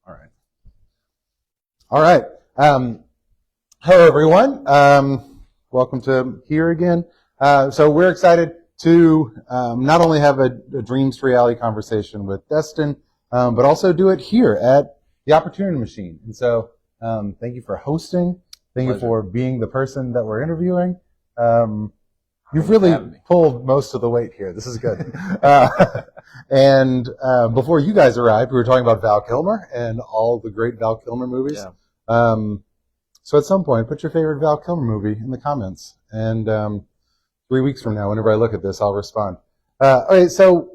All right. All right. Hello, everyone. Welcome to here again. So we're excited to not only have a Dreams to Reality conversation with Destin, but also do it here at the Opportunity Machine. And so thank you for hosting. Thank you for being the person that we're interviewing. You've really pulled most of the weight here. This is good. And before you guys arrived, we were talking about Val Kilmer and all the great Val Kilmer movies. Yeah. So at some point, put your favorite Val Kilmer movie in the comments. And 3 weeks from now, whenever I look at this, I'll respond. All right, so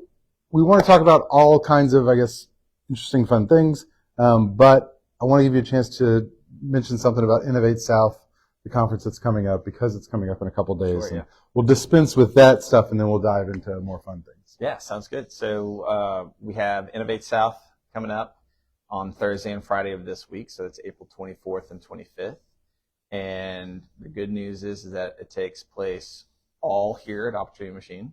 we want to talk about all kinds of, I guess, interesting, fun things. But I want to give you a chance to mention something about Innovate South, the conference that's coming up, because it's coming up in a couple days. Sure, yeah. We'll dispense with that stuff, and then we'll dive into more fun things. Yeah, sounds good. So we have Innovate South coming up on Thursday and Friday of this week. So it's April 24th and 25th. And the good news is that it takes place all here at Opportunity Machine.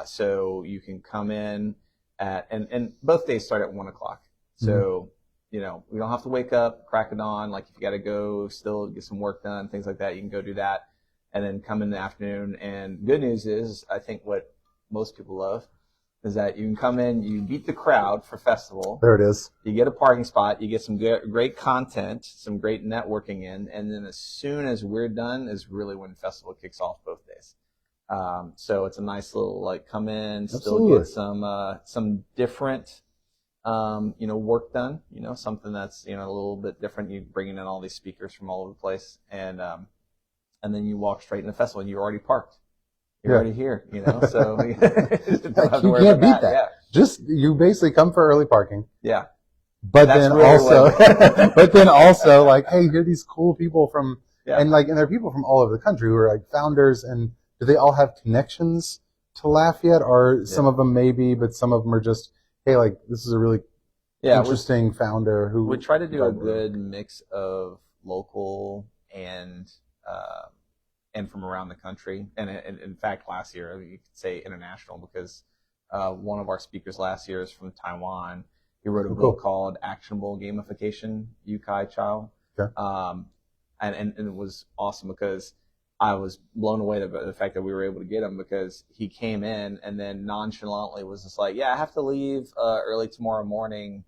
So you can come in at, and both days start at 1 o'clock. So, you know, we don't have to wake up, crack it on. Like if you got to go still get some work done, things like that, you can go do that and then come in the afternoon. And good news is, I think what most people love is that you can come in, you beat the crowd for festival. There it is. You get a parking spot, you get some great content, some great networking in, and then as soon as we're done is really when festival kicks off both days. So it's a nice little, like, come in, still get some different, work done, something that's, a little bit different. You're bringing in all these speakers from all over the place, and then you walk straight in the festival and you're already parked. You're already here, so you can't beat that. Yeah. Just, you basically come for early parking. Yeah. But then also, like, hey, here are these cool people from, and there are people from all over the country who are like founders, and do they all have connections to Lafayette? Or some of them maybe, but some of them are just, hey, like, this is a really interesting founder who. We try to do a good mix of local and from around the country. And in fact, last year, you could say international, because one of our speakers last year is from Taiwan. He wrote a book called Actionable Gamification, Yukai Chao. Okay. And it was awesome because I was blown away by the fact that we were able to get him, because he came in and then nonchalantly was just like, yeah, I have to leave early tomorrow morning.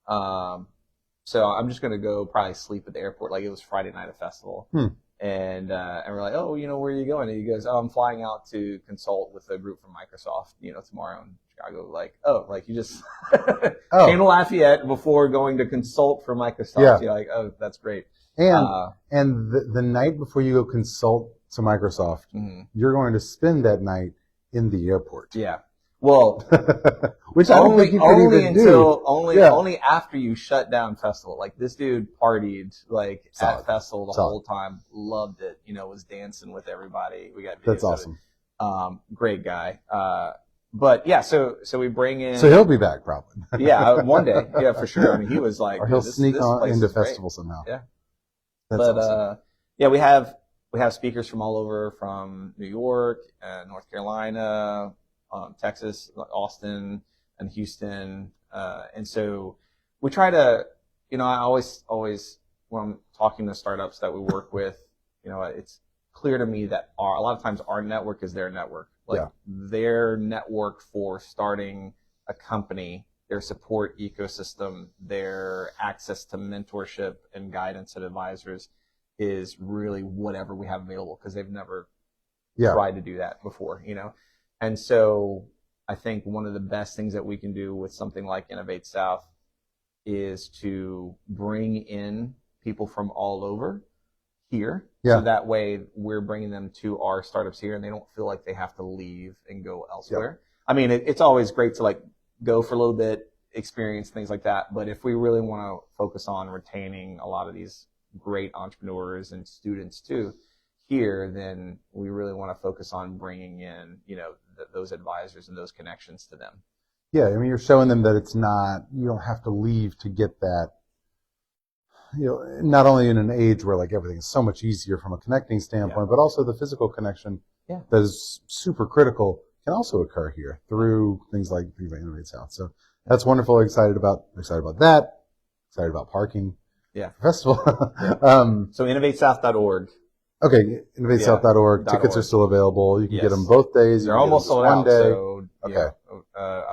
So I'm just going to go probably sleep at the airport. Like, it was Friday night of festival. And we're like, oh, where are you going? And he goes, oh, I'm flying out to consult with a group from Microsoft, tomorrow in Chicago. Like, oh, like you just came to Lafayette before going to consult for Microsoft. Yeah. You're like, oh, that's great. And the night before you go consult to Microsoft, you're going to spend that night in the airport. Yeah. Well, which I don't think you could even do. Only after you shut down festival. Like, this dude partied at festival the whole time, loved it. Was dancing with everybody. We got videos. That's awesome. Great guy. But yeah, so we bring in. So he'll be back probably. Yeah, one day. Yeah, for sure. I mean, he was like, or he'll sneak on into festival somehow. Yeah. That's awesome. Yeah, we have speakers from all over, from New York, North Carolina, Texas, Austin, and Houston. And so we try to, I always, when I'm talking to startups that we work with, it's clear to me that a lot of times our network is their network. Their network for starting a company, their support ecosystem, their access to mentorship and guidance and advisors is really whatever we have available, because they've never tried to do that before, And so I think one of the best things that we can do with something like Innovate South is to bring in people from all over here. So that way we're bringing them to our startups here, and they don't feel like they have to leave and go elsewhere. I mean, it's always great to go for a little bit, experience things like that. But if we really want to focus on retaining a lot of these great entrepreneurs and students too here, then we really want to focus on bringing in, those advisors and those connections to them. Yeah, I mean, you're showing them that it's not, you don't have to leave to get that, not only in an age where everything is so much easier from a connecting standpoint, but also the physical connection that is super critical can also occur here through things like Innovate South. So that's wonderful. Excited about that. excited about parking. Yeah. Festival. So innovatesouth.org. Okay, innovatesouth.org. Tickets are still available. You can get them both days. They're almost sold out. Day. So, okay.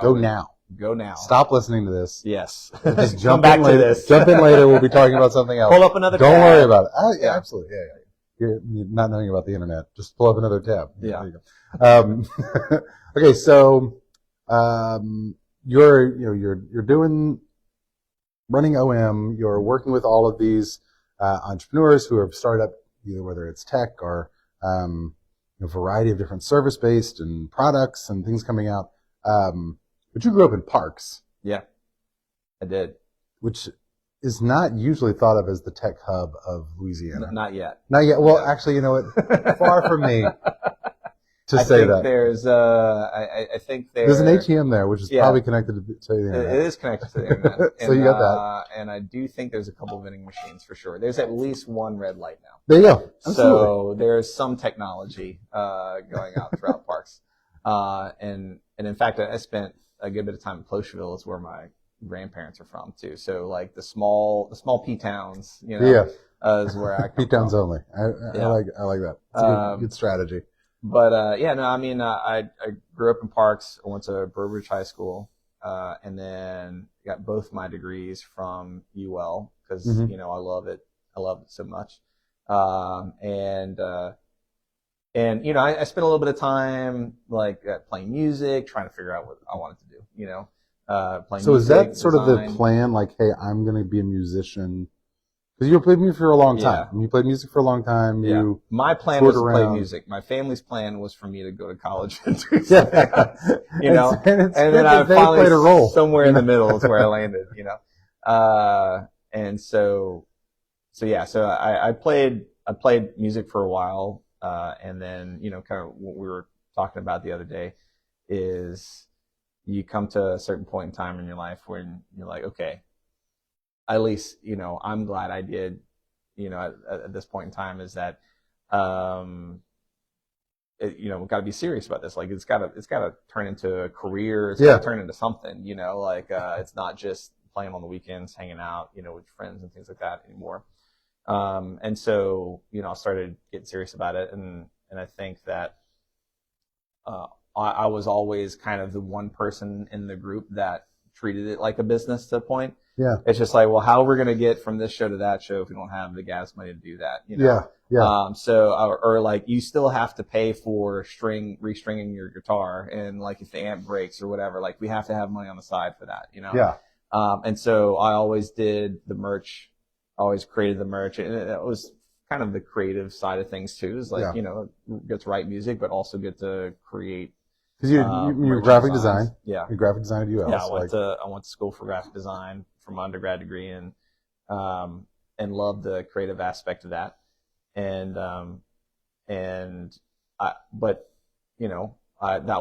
Go now. Go now. Stop listening to this. Yes. Just jump back to this. Jump in later. We'll be talking about something else. Pull up another Don't tab. worry about it. Yeah, absolutely. Yeah. You're not knowing about the internet. Just pull up another tab. Yeah. There you go. Okay, so you're doing running OM. You're working with all of these entrepreneurs who have started up, either whether it's tech or a variety of different service-based and products and things coming out. But you grew up in Parks. Yeah, I did. Which is not usually thought of as the tech hub of Louisiana. Not yet. Not yet. Well, actually, you know what? Far from me to say that. There's I think there's an ATM there, which is probably connected to the internet. It is connected to the internet. So you got that. And I do think there's a couple vending machines for sure. There's at least one red light now. There you go. Absolutely. So there's some technology going out throughout Parks. And in fact, I spent a good bit of time in Clocherville, is where my grandparents are from too. So like the small P towns, is where I come P towns from. only. I like that. It's a good strategy. But I grew up in Parks. I went to Burbridge High School, and then got both my degrees from UL because I love it. I love it so much. I spent a little bit of time playing music, trying to figure out what I wanted to do. Playing so music, is that sort design. of the plan? Like, hey, I'm going to be a musician. Because you played music for a long time. Yeah. You played music for a long time. Yeah. My plan was to play music. My family's plan was for me to go to college and do something else, and then I finally played a role. Somewhere in the middle is where I landed, So I played music for a while, and then, kind of what we were talking about the other day is you come to a certain point in time in your life when you're like, okay, at least, I'm glad I did, at this point in time, is that, we've got to be serious about this. Like, it's got to turn into a career. It's got to turn into something, it's not just playing on the weekends, hanging out, with friends and things like that anymore. And so, I started getting serious about it. And I think that, I was always kind of the one person in the group that treated it like a business to a point. Yeah. It's just like, well, how are we going to get from this show to that show if we don't have the gas money to do that? Yeah. Or like you still have to pay for restringing your guitar, and like if the amp breaks or whatever, like we have to have money on the side for that, Yeah. And so I always did the merch, always created the merch, and it was kind of the creative side of things too. Is like, get to write music, but also get to create. Because you're graphic design. Yeah. You're graphic design at UL. Yeah, I went to school for graphic design for my undergrad degree, and loved the creative aspect of that. That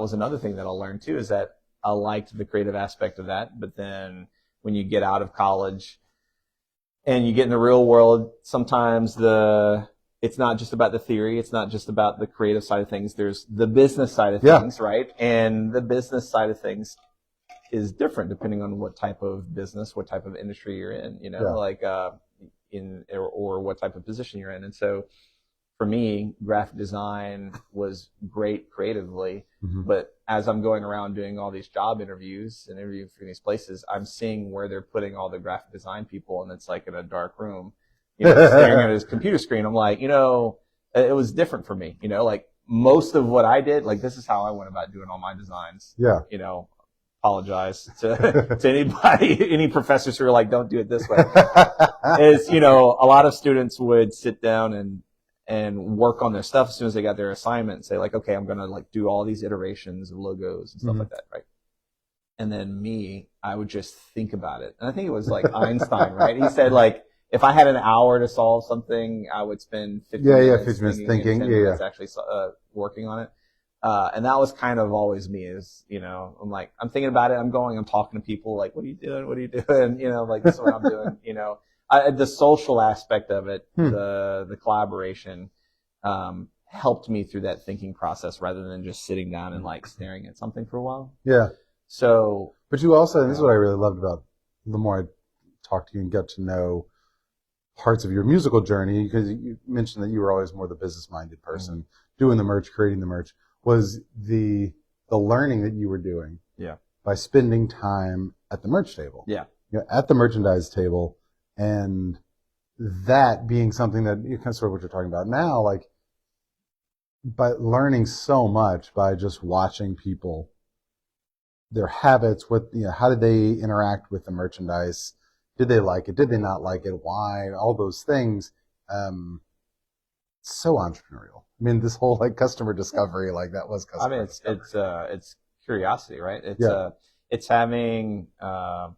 was another thing that I learned too, is that I liked the creative aspect of that. But then when you get out of college and you get in the real world, sometimes it's not just about the theory. It's not just about the creative side of things. There's the business side of things, right? And the business side of things is different depending on what type of business, what type of industry you're in, or what type of position you're in. And so for me, graphic design was great creatively, but as I'm going around doing all these job interviews and interviewing for these places, I'm seeing where they're putting all the graphic design people, and it's like in a dark room, staring at his computer screen. I'm like, it was different for me, like most of what I did, like this is how I went about doing all my designs. Yeah. Apologize to anybody, any professors who are like, don't do it this way. Is, a lot of students would sit down and work on their stuff as soon as they got their assignment and say like, okay, I'm going to like do all these iterations of logos and stuff like that. Right. And then I would just think about it. And I think it was like Einstein, right? He said like, if I had an hour to solve something, I would spend 50 minutes 50 minutes thinking. 10 minutes actually working on it. And that was kind of always me, is, I'm like, I'm thinking about it. I'm talking to people like, what are you doing? What are you doing? Like, this is what I'm doing. The social aspect of it, the collaboration, helped me through that thinking process rather than just sitting down and like staring at something for a while. Yeah. So, but you also, and this is what I really loved about, the more I talk to you and get to know parts of your musical journey, because you mentioned that you were always more the business-minded person, doing the merch, creating the merch, was the learning that you were doing by spending time at the merch table, at the merchandise table, and that being something that kind of sort of what you're talking about now, like, by learning so much by just watching people, their habits, how did they interact with the merchandise? Did they like it? Did they not like it? Why? All those things. So entrepreneurial. I mean, this whole like customer discovery, like that was customer discovery. It's curiosity, right? It's having I'm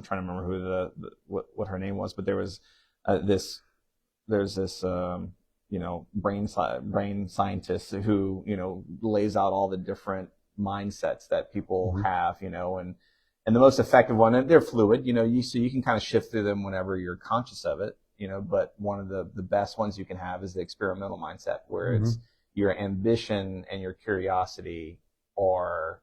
trying to remember who what her name was, but there was there's this brain scientist who lays out all the different mindsets that people have, and the most effective one, and they're fluid, so you can kind of shift through them whenever you're conscious of it, but one of the best ones you can have is the experimental mindset, where it's your ambition and your curiosity are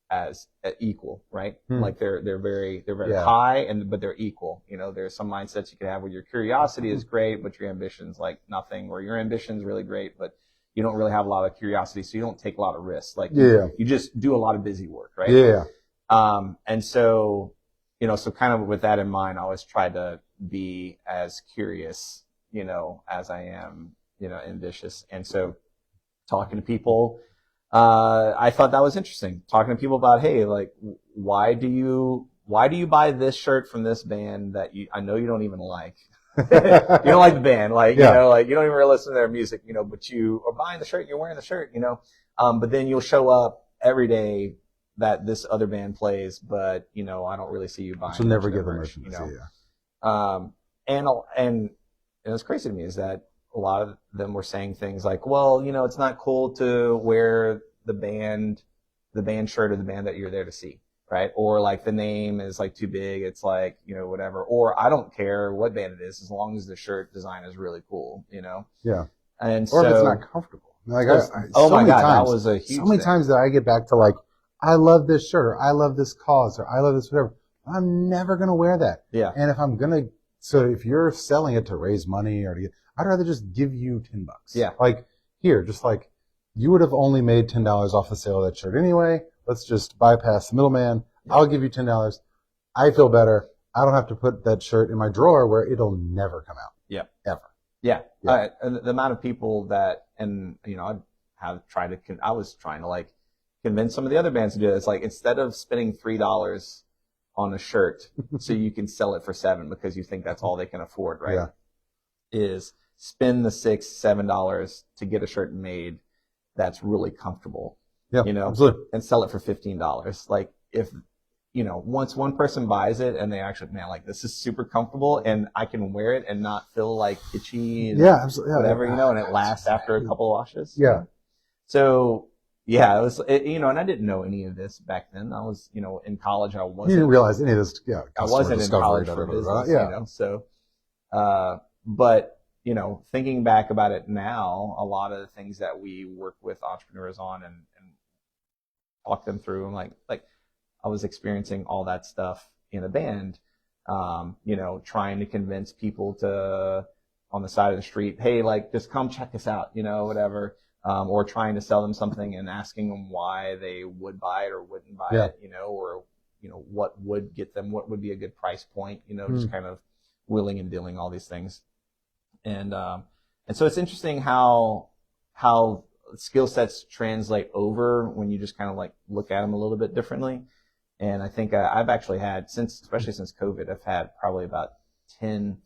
as equal, right? Like they're very high, but they're equal. There's some mindsets you can have where your curiosity is great, but your ambition's like nothing, or your ambition's really great, but you don't really have a lot of curiosity, so you don't take a lot of risks. Like you just do a lot of busy work, right? And so, so kind of with that in mind, I always try to be as curious, as I am, ambitious. And so talking to people, I thought that was interesting. Talking to people about, hey, like, why do you buy this shirt from this band that I know you don't even like? You don't like the band, like, you don't even really listen to their music, but you are buying the shirt, you're wearing the shirt, but then you'll show up every day that this other band plays, but, I don't really see you buying. So never give them merch, And it's crazy to me is that a lot of them were saying things like, well, it's not cool to wear the band shirt of the band that you're there to see, right? Or like the name is like too big. It's like, whatever. Or I don't care what band it is as long as the shirt design is really cool, Yeah. And or so, if it's not comfortable. Like oh my God, that was a huge so many times that I get back to like, I love this shirt, or I love this cause, or I love this whatever. I'm never going to wear that. Yeah. And if you're selling it to raise money I'd rather just give you $10. Yeah. Like, here, just like, you would have only made $10 off the sale of that shirt anyway. Let's just bypass the middleman. I'll give you $10. I feel better. I don't have to put that shirt in my drawer where it'll never come out. Yeah. Ever. Yeah. And the amount of people that, I was trying to like convince some of the other bands to do it. It's like, instead of spending $3 on a shirt so you can sell it for $7 because you think that's all they can afford, right? Yeah. Is spend the $6-7 to get a shirt made that's really comfortable. Yeah, absolutely. And sell it for $15. Like, if once one person buys it and they actually, man, like, this is super comfortable and I can wear it and not feel like itchy and absolutely. whatever, and it lasts after a couple washes. Yeah. So yeah, and I didn't know any of this back then. I was, in college. I wasn't. You didn't realize any of this. Yeah. I wasn't in college for business. So, but thinking back about it now, a lot of the things that we work with entrepreneurs on and talk them through, and like I was experiencing all that stuff in a band, trying to convince people to, on the side of the street, hey, like, just come check us out, whatever, or trying to sell them something and asking them why they would buy it or wouldn't buy it, or, what would get them, what would be a good price point, just kind of willing and dealing, all these things. And so it's interesting how skill sets translate over when you just kind of like look at them a little bit differently. And I think I've actually had, especially since COVID, I've had probably about 10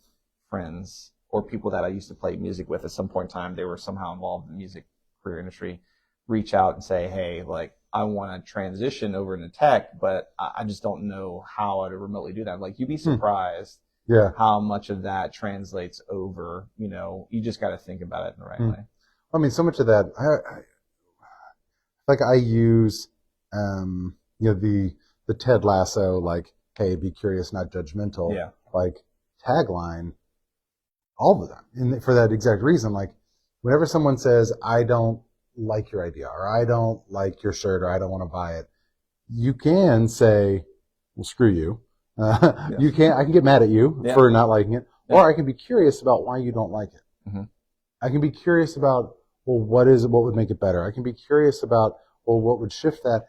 friends or people that I used to play music with at some point in time. They were somehow involved in the music career industry, reach out and say, hey, like, I want to transition over into tech, but I just don't know how to remotely do that. Like, you'd be surprised. Yeah. How much of that translates over, you just got to think about it in the right way. I mean, so much of that, I use, the Ted Lasso, like, hey, be curious, not judgmental, like, tagline all the time. And for that exact reason, like, whenever someone says, I don't like your idea, or I don't like your shirt, or I don't want to buy it, you can say, well, screw you. I can get mad at you for not liking it, or I can be curious about why you don't like it. Mm-hmm. I can be curious about, well, what would make it better? I can be curious about, well, what would shift that,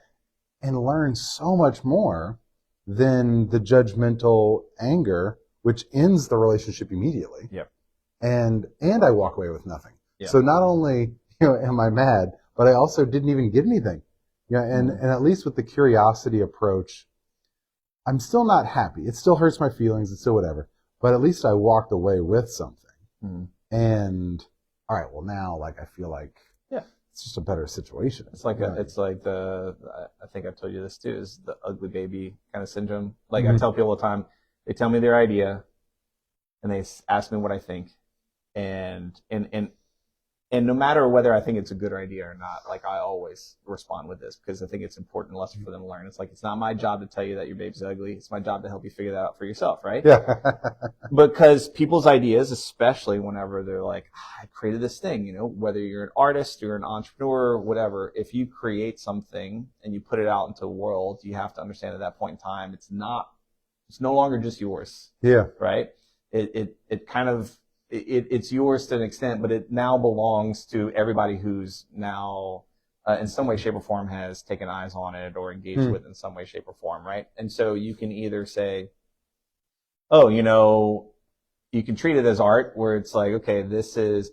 and learn so much more than the judgmental anger, which ends the relationship immediately. Yep. And I walk away with nothing. Yep. So not only, am I mad, but I also didn't even get anything. And at least with the curiosity approach, I'm still not happy. It still hurts my feelings. It's still whatever. But at least I walked away with something. Mm-hmm. And all right, well now, like, I feel like it's just a better situation. It's like I think I've told you this too, is the ugly baby kind of syndrome. Like I tell people all the time, they tell me their idea and they ask me what I think. And no matter whether I think it's a good idea or not, like I always respond with this because I think it's important lesson for them to learn. It's like, it's not my job to tell you that your baby's ugly. It's my job to help you figure that out for yourself, right? Yeah. Because people's ideas, especially whenever they're like, I created this thing, whether you're an artist, you're an entrepreneur, whatever, if you create something and you put it out into the world, you have to understand at that point in time, it's no longer just yours. Yeah. Right? It's yours to an extent, but it now belongs to everybody who's now, in some way, shape, or form, has taken eyes on it or engaged with it in some way, shape, or form, right? And so you can either say, oh, you can treat it as art, where it's like, okay, this is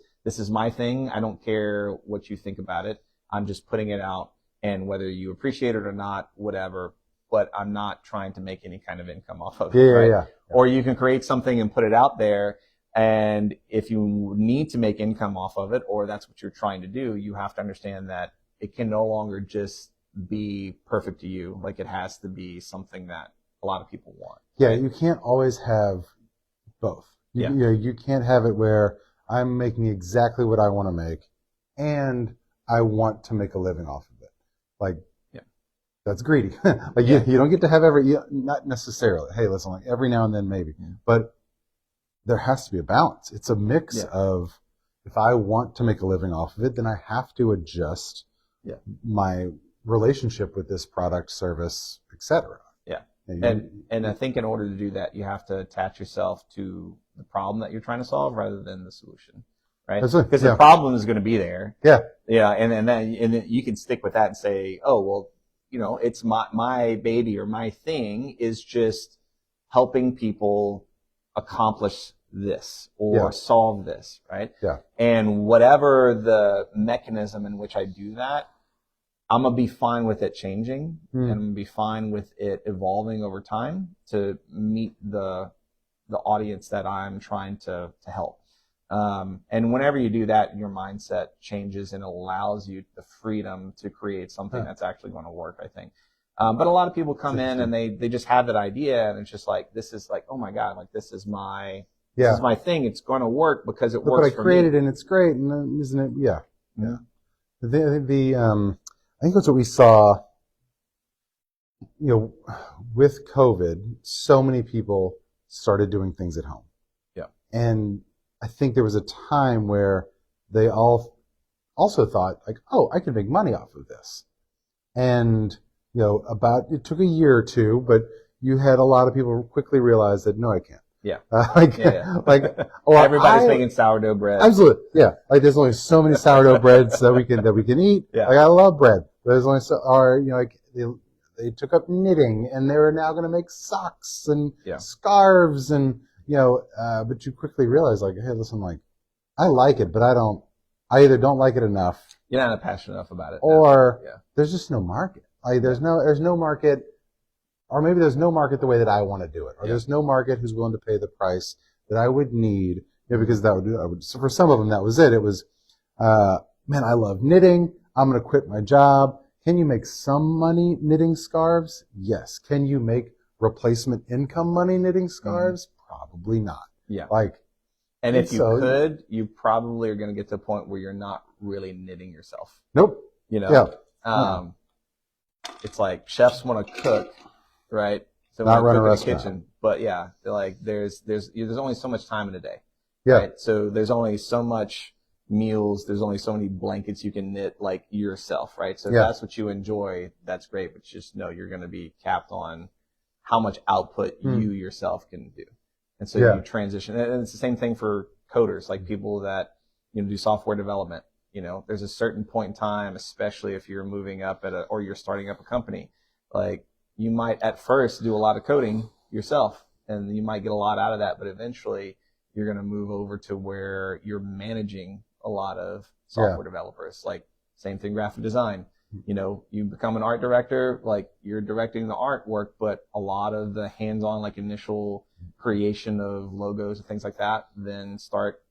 my thing. I don't care what you think about it. I'm just putting it out, and whether you appreciate it or not, whatever. But I'm not trying to make any kind of income off of it, right? Yeah. Or you can create something and put it out there. And if you need to make income off of it, or that's what you're trying to do, you have to understand that it can no longer just be perfect to you. Like, it has to be something that a lot of people want. Yeah, you can't always have both. You can't have it where I'm making exactly what I want to make and I want to make a living off of it. Like, that's greedy. You don't get to have not necessarily. Hey, listen, like every now and then maybe. But there has to be a balance. It's a mix of, if I want to make a living off of it, then I have to adjust my relationship with this product, service, etc. Yeah. And I think in order to do that, you have to attach yourself to the problem that you're trying to solve rather than the solution, right? Because the problem is going to be there. Yeah. Yeah. And then you can stick with that and say, oh, well, it's my baby, or my thing is just helping people accomplish this or solve this, right? Yeah. And whatever the mechanism in which I do that, I'm going to be fine with it changing, and I'm going to be fine with it evolving over time to meet the audience that I'm trying to help. And whenever you do that, your mindset changes and allows you the freedom to create something that's actually going to work, I think. But a lot of people come in and they just have that idea, and it's just like, this is like, oh my God, like this is my thing. It's going to work because it works for me. But I created it and it's great, and isn't it? Yeah. I think that's what we saw, with COVID. So many people started doing things at home. Yeah. And I think there was a time where they all also thought, like, oh, I can make money off of this. And, it took a year or two, but you had a lot of people quickly realize that, no, I can't. Yeah. Everybody's making sourdough bread. Absolutely. Yeah. Like, there's only so many sourdough breads that we can eat. Yeah. Like, I love bread. There's only they took up knitting, and they're now going to make socks and scarves, and but you quickly realize, like, hey, listen, like, I like it, but I either don't like it enough. You're not passionate enough about it. Or there's just no market. Like, there's no market, or maybe there's no market the way that I want to do it, or there's no market who's willing to pay the price that I would need, because so for some of them, that was it. It was, man, I love knitting. I'm going to quit my job. Can you make some money knitting scarves? Yes. Can you make replacement income money knitting scarves? Probably not. Yeah. And if you could, you probably are going to get to a point where you're not really knitting yourself. Nope. It's like chefs want to cook, right? So not run a restaurant. Kitchen, but there's only so much time in a day. Yeah. Right? So there's only so much meals. There's only so many blankets you can knit, like, yourself, right? So if that's what you enjoy, that's great. But just know you're going to be capped on how much output you yourself can do. And so you transition, and it's the same thing for coders, like people that, do software development. There's a certain point in time, especially if you're moving up or you're starting up a company, like you might at first do a lot of coding yourself and you might get a lot out of that, but eventually you're going to move over to where you're managing a lot of software developers. Like same thing, graphic design. You become an art director, like you're directing the artwork, but a lot of the hands-on, like initial creation of logos and things like that, then start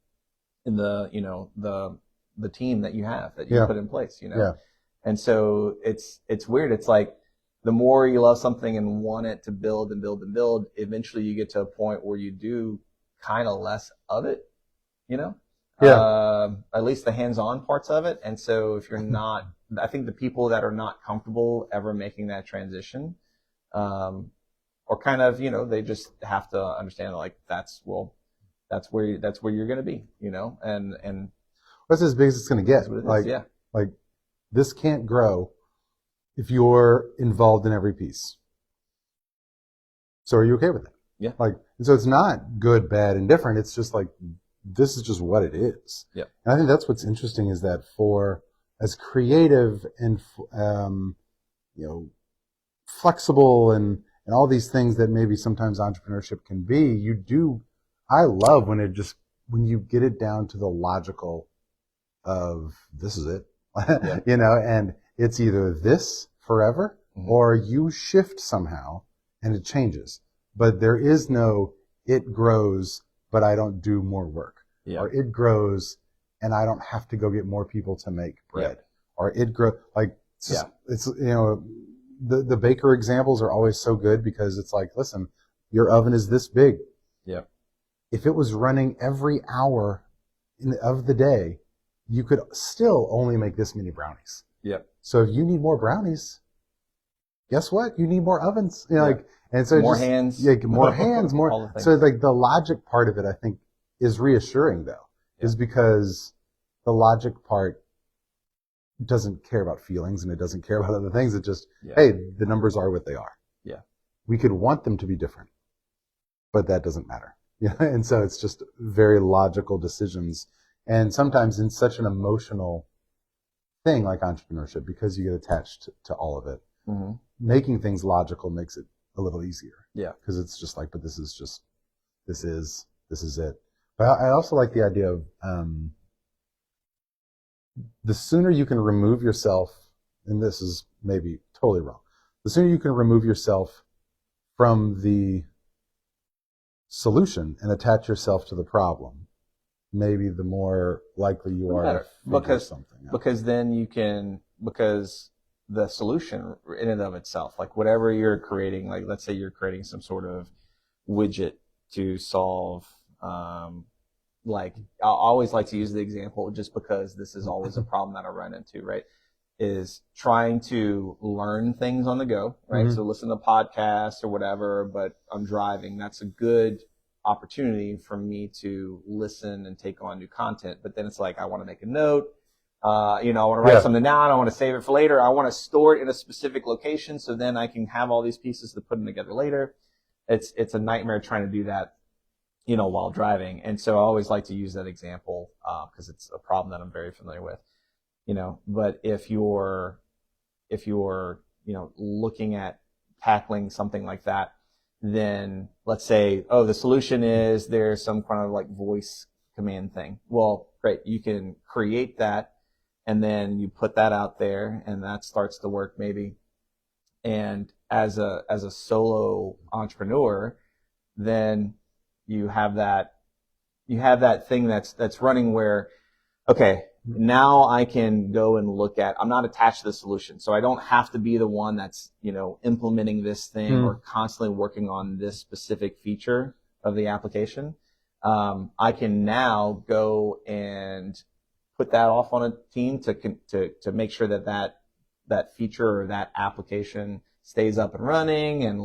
in the team that you have that you put in place, And so it's weird. It's like the more you love something and want it to build and build and build, eventually you get to a point where you do kind of less of it, at least the hands-on parts of it. And so if you're not, I think the people that are not comfortable ever making that transition, or kind of, they just have to understand like that's where you're going to be, and that's as big as it's going to get. Like this can't grow if you're involved in every piece. So are you okay with it? Yeah. And so it's not good, bad, indifferent. It's just like, this is just what it is. Yeah. And I think that's what's interesting is that for as creative and, flexible and all these things that maybe sometimes entrepreneurship can be, I love when you get it down to the logical of this is it, and it's either this forever or you shift somehow and it changes. But there is no, it grows, but I don't do more work. Yeah. Or it grows and I don't have to go get more people to make bread. Or it grows, it's the baker examples are always so good because it's like, listen, your oven is this big. Yeah. If it was running every hour of the day, you could still only make this many brownies. Yeah. So if you need more brownies, guess what? You need more ovens. And so more hands. Yeah, more hands, more. All the things. So the logic part of it, I think, is reassuring though, is because the logic part doesn't care about feelings and it doesn't care about other things. It just, hey, the numbers are what they are. Yeah. We could want them to be different, but that doesn't matter. Yeah. And so it's just very logical decisions. And sometimes in such an emotional thing like entrepreneurship, because you get attached to all of it, making things logical makes it a little easier. Yeah. Because it's just like, but this is it. But I also like the idea of, the sooner you can remove yourself, and this is maybe totally wrong, the sooner you can remove yourself from the solution and attach yourself to the problem, maybe the more likely you are to figure something out. Because the solution in and of itself, like whatever you're creating, like let's say you're creating some sort of widget to solve, like I always like to use the example just because this is always a problem that I run into, right? Is trying to learn things on the go, right? So listen to podcasts or whatever, but I'm driving. That's a good opportunity for me to listen and take on new content. But then it's like, I want to make a note. I want to write something down. I want to save it for later. I want to store it in a specific location so then I can have all these pieces to put them together later. It's a nightmare trying to do that, while driving. And so I always like to use that example, because it's a problem that I'm very familiar with, but if you're, looking at tackling something like that, then let's say, the solution is there's some kind of like voice command thing. Well, great. You can create that and then you put that out there and that starts to work maybe. And as a solo entrepreneur, then you have that thing that's running where, okay, now I can go and look at, I'm not attached to the solution. So I don't have to be the one that's, implementing this thing or constantly working on this specific feature of the application. I can now go and put that off on a team to make sure that feature or that application stays up and running and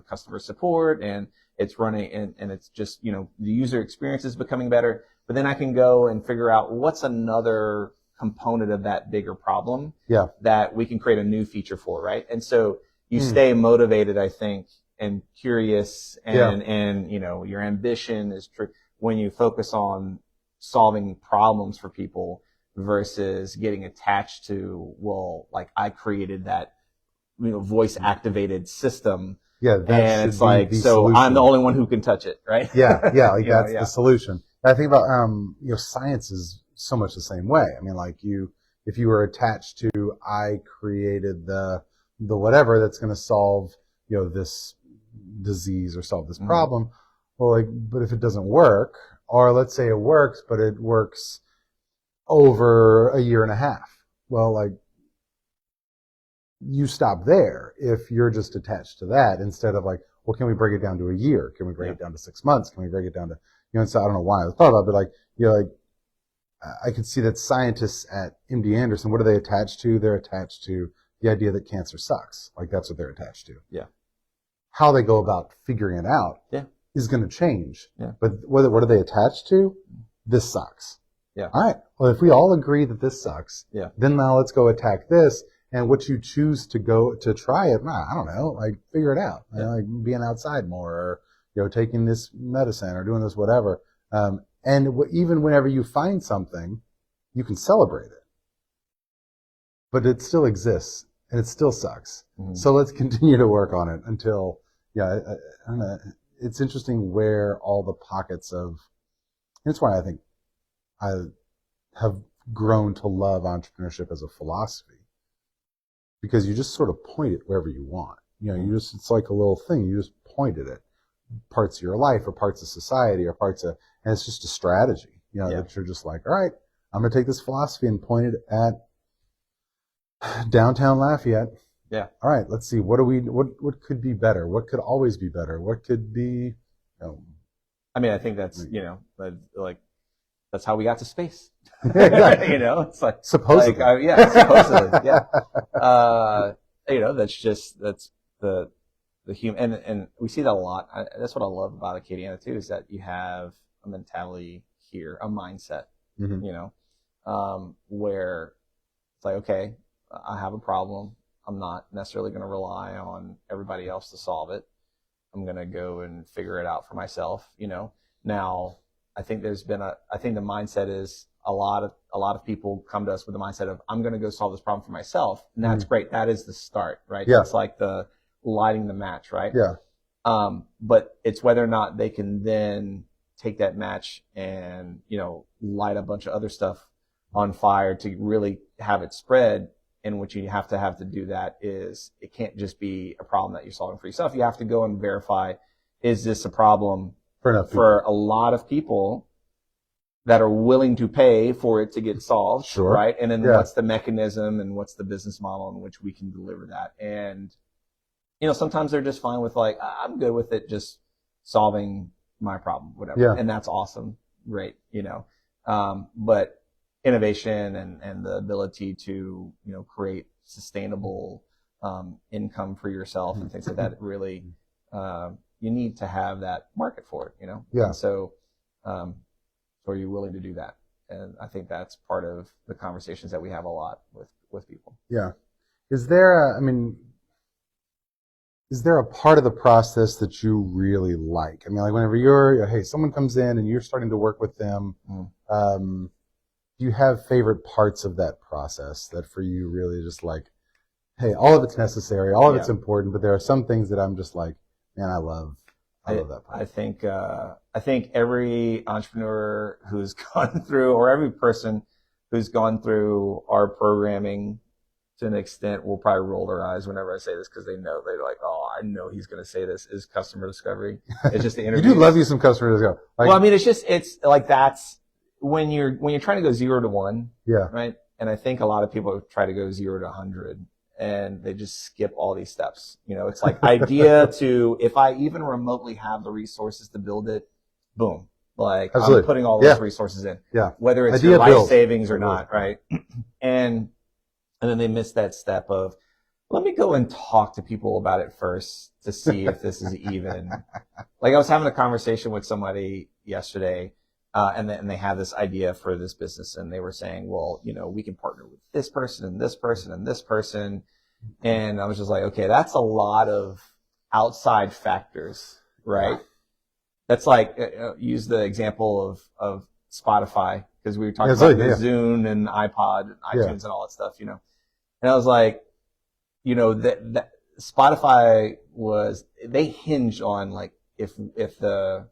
customer support and it's running and it's just, the user experience is becoming better. But then I can go and figure out what's another component of that bigger problem that we can create a new feature for, right? And so you stay motivated, I think, and curious and your ambition is true when you focus on solving problems for people versus getting attached to, well, like I created that, voice activated system. Yeah. That and it's like, so solution. I'm the only one who can touch it, right? Yeah. Yeah. Like that's the solution. I think about, science is so much the same way. I mean, like if you were attached to, I created the whatever that's going to solve, this disease or solve this problem. Well, like, but if it doesn't work, or let's say it works, but it works over a year and a half. Well, like, you stop there if you're just attached to that instead of like, well, can we break it down to a year? Can we break it down to 6 months? Can we break it down to, and so I don't know why I thought about it, but like, I could see that scientists at MD Anderson, what are they attached to? They're attached to the idea that cancer sucks. Like that's what they're attached to. Yeah. How they go about figuring it out is going to change. Yeah. But what are they attached to? This sucks. Yeah. All right. Well, if we all agree that this sucks, then now let's go attack this. And what you choose to go to try it, I don't know, like figure it out. Like being outside more, or taking this medicine or doing this whatever. And even whenever you find something, you can celebrate it. But it still exists and it still sucks. So let's continue to work on it until, I don't know. It's interesting where all the pockets of, that's why I think I have grown to love entrepreneurship as a philosophy. Because you just sort of point it wherever you want. It's like a little thing. You just point at it. Parts of your life or parts of society or and it's just a strategy, that you're just like, all right, I'm going to take this philosophy and point it at downtown Lafayette. Yeah. All right, let's see. What could be better? What could always be better? What could be, I mean, I think that's, like, that's how we got to space. Exactly. It's like supposedly. Supposedly. Yeah. That's the human, and we see that a lot. That's what I love about Acadiana too, is that you have a mentality here, a mindset, where it's like, okay, I have a problem. I'm not necessarily going to rely on everybody else to solve it. I'm going to go and figure it out for myself. Now I think the mindset is a lot of people come to us with the mindset of, I'm going to go solve this problem for myself. And that's great. That is the start, right? Yeah. It's like the lighting the match, right? Yeah. But it's whether or not they can then take that match and, light a bunch of other stuff on fire to really have it spread. And what you have to do that is, it can't just be a problem that you're solving for yourself. You have to go and verify, is this a problem for a lot of people that are willing to pay for it to get solved? Sure. Right? And then what's the mechanism and what's the business model in which we can deliver that? And, sometimes they're just fine with like, I'm good with it just solving my problem, whatever. Yeah. And that's awesome. Great. But innovation and the ability to, create sustainable, income for yourself and things like that, really, you need to have that market for it, Yeah. And so, are you willing to do that? And I think that's part of the conversations that we have a lot with people. Yeah. Is there a part of the process that you really like? I mean, like whenever someone comes in and you're starting to work with them, do you have favorite parts of that process that for you really just like, hey, all of it's necessary, all of it's important, but there are some things that I'm just like, man, I love that part. I think every entrepreneur who's gone through, or every person who's gone through our programming to an extent will probably roll their eyes whenever I say this, because they're like, oh, I know he's going to say this, is customer discovery. It's just the interview. You do love you some customer discovery. Well, I mean, it's like, that's when you're trying to go 0 to 1. Yeah. Right. And I think a lot of people try to go 0 to 100 and they just skip all these steps. It's like idea to, if I even remotely have the resources to build it, boom. Like, absolutely. I'm putting all those resources in. Yeah. Whether it's idea your life build. savings or not. Right. And then they miss that step of, let me go and talk to people about it first to see if this is even. Like, I was having a conversation with somebody yesterday, and they had this idea for this business, and they were saying, well, we can partner with this person and this person and this person. And I was just like, okay, that's a lot of outside factors, right? That's like, use the example of Spotify, because we were talking about the Zune and iPod and iTunes and all that stuff, And I was like, that Spotify they hinged on like, if the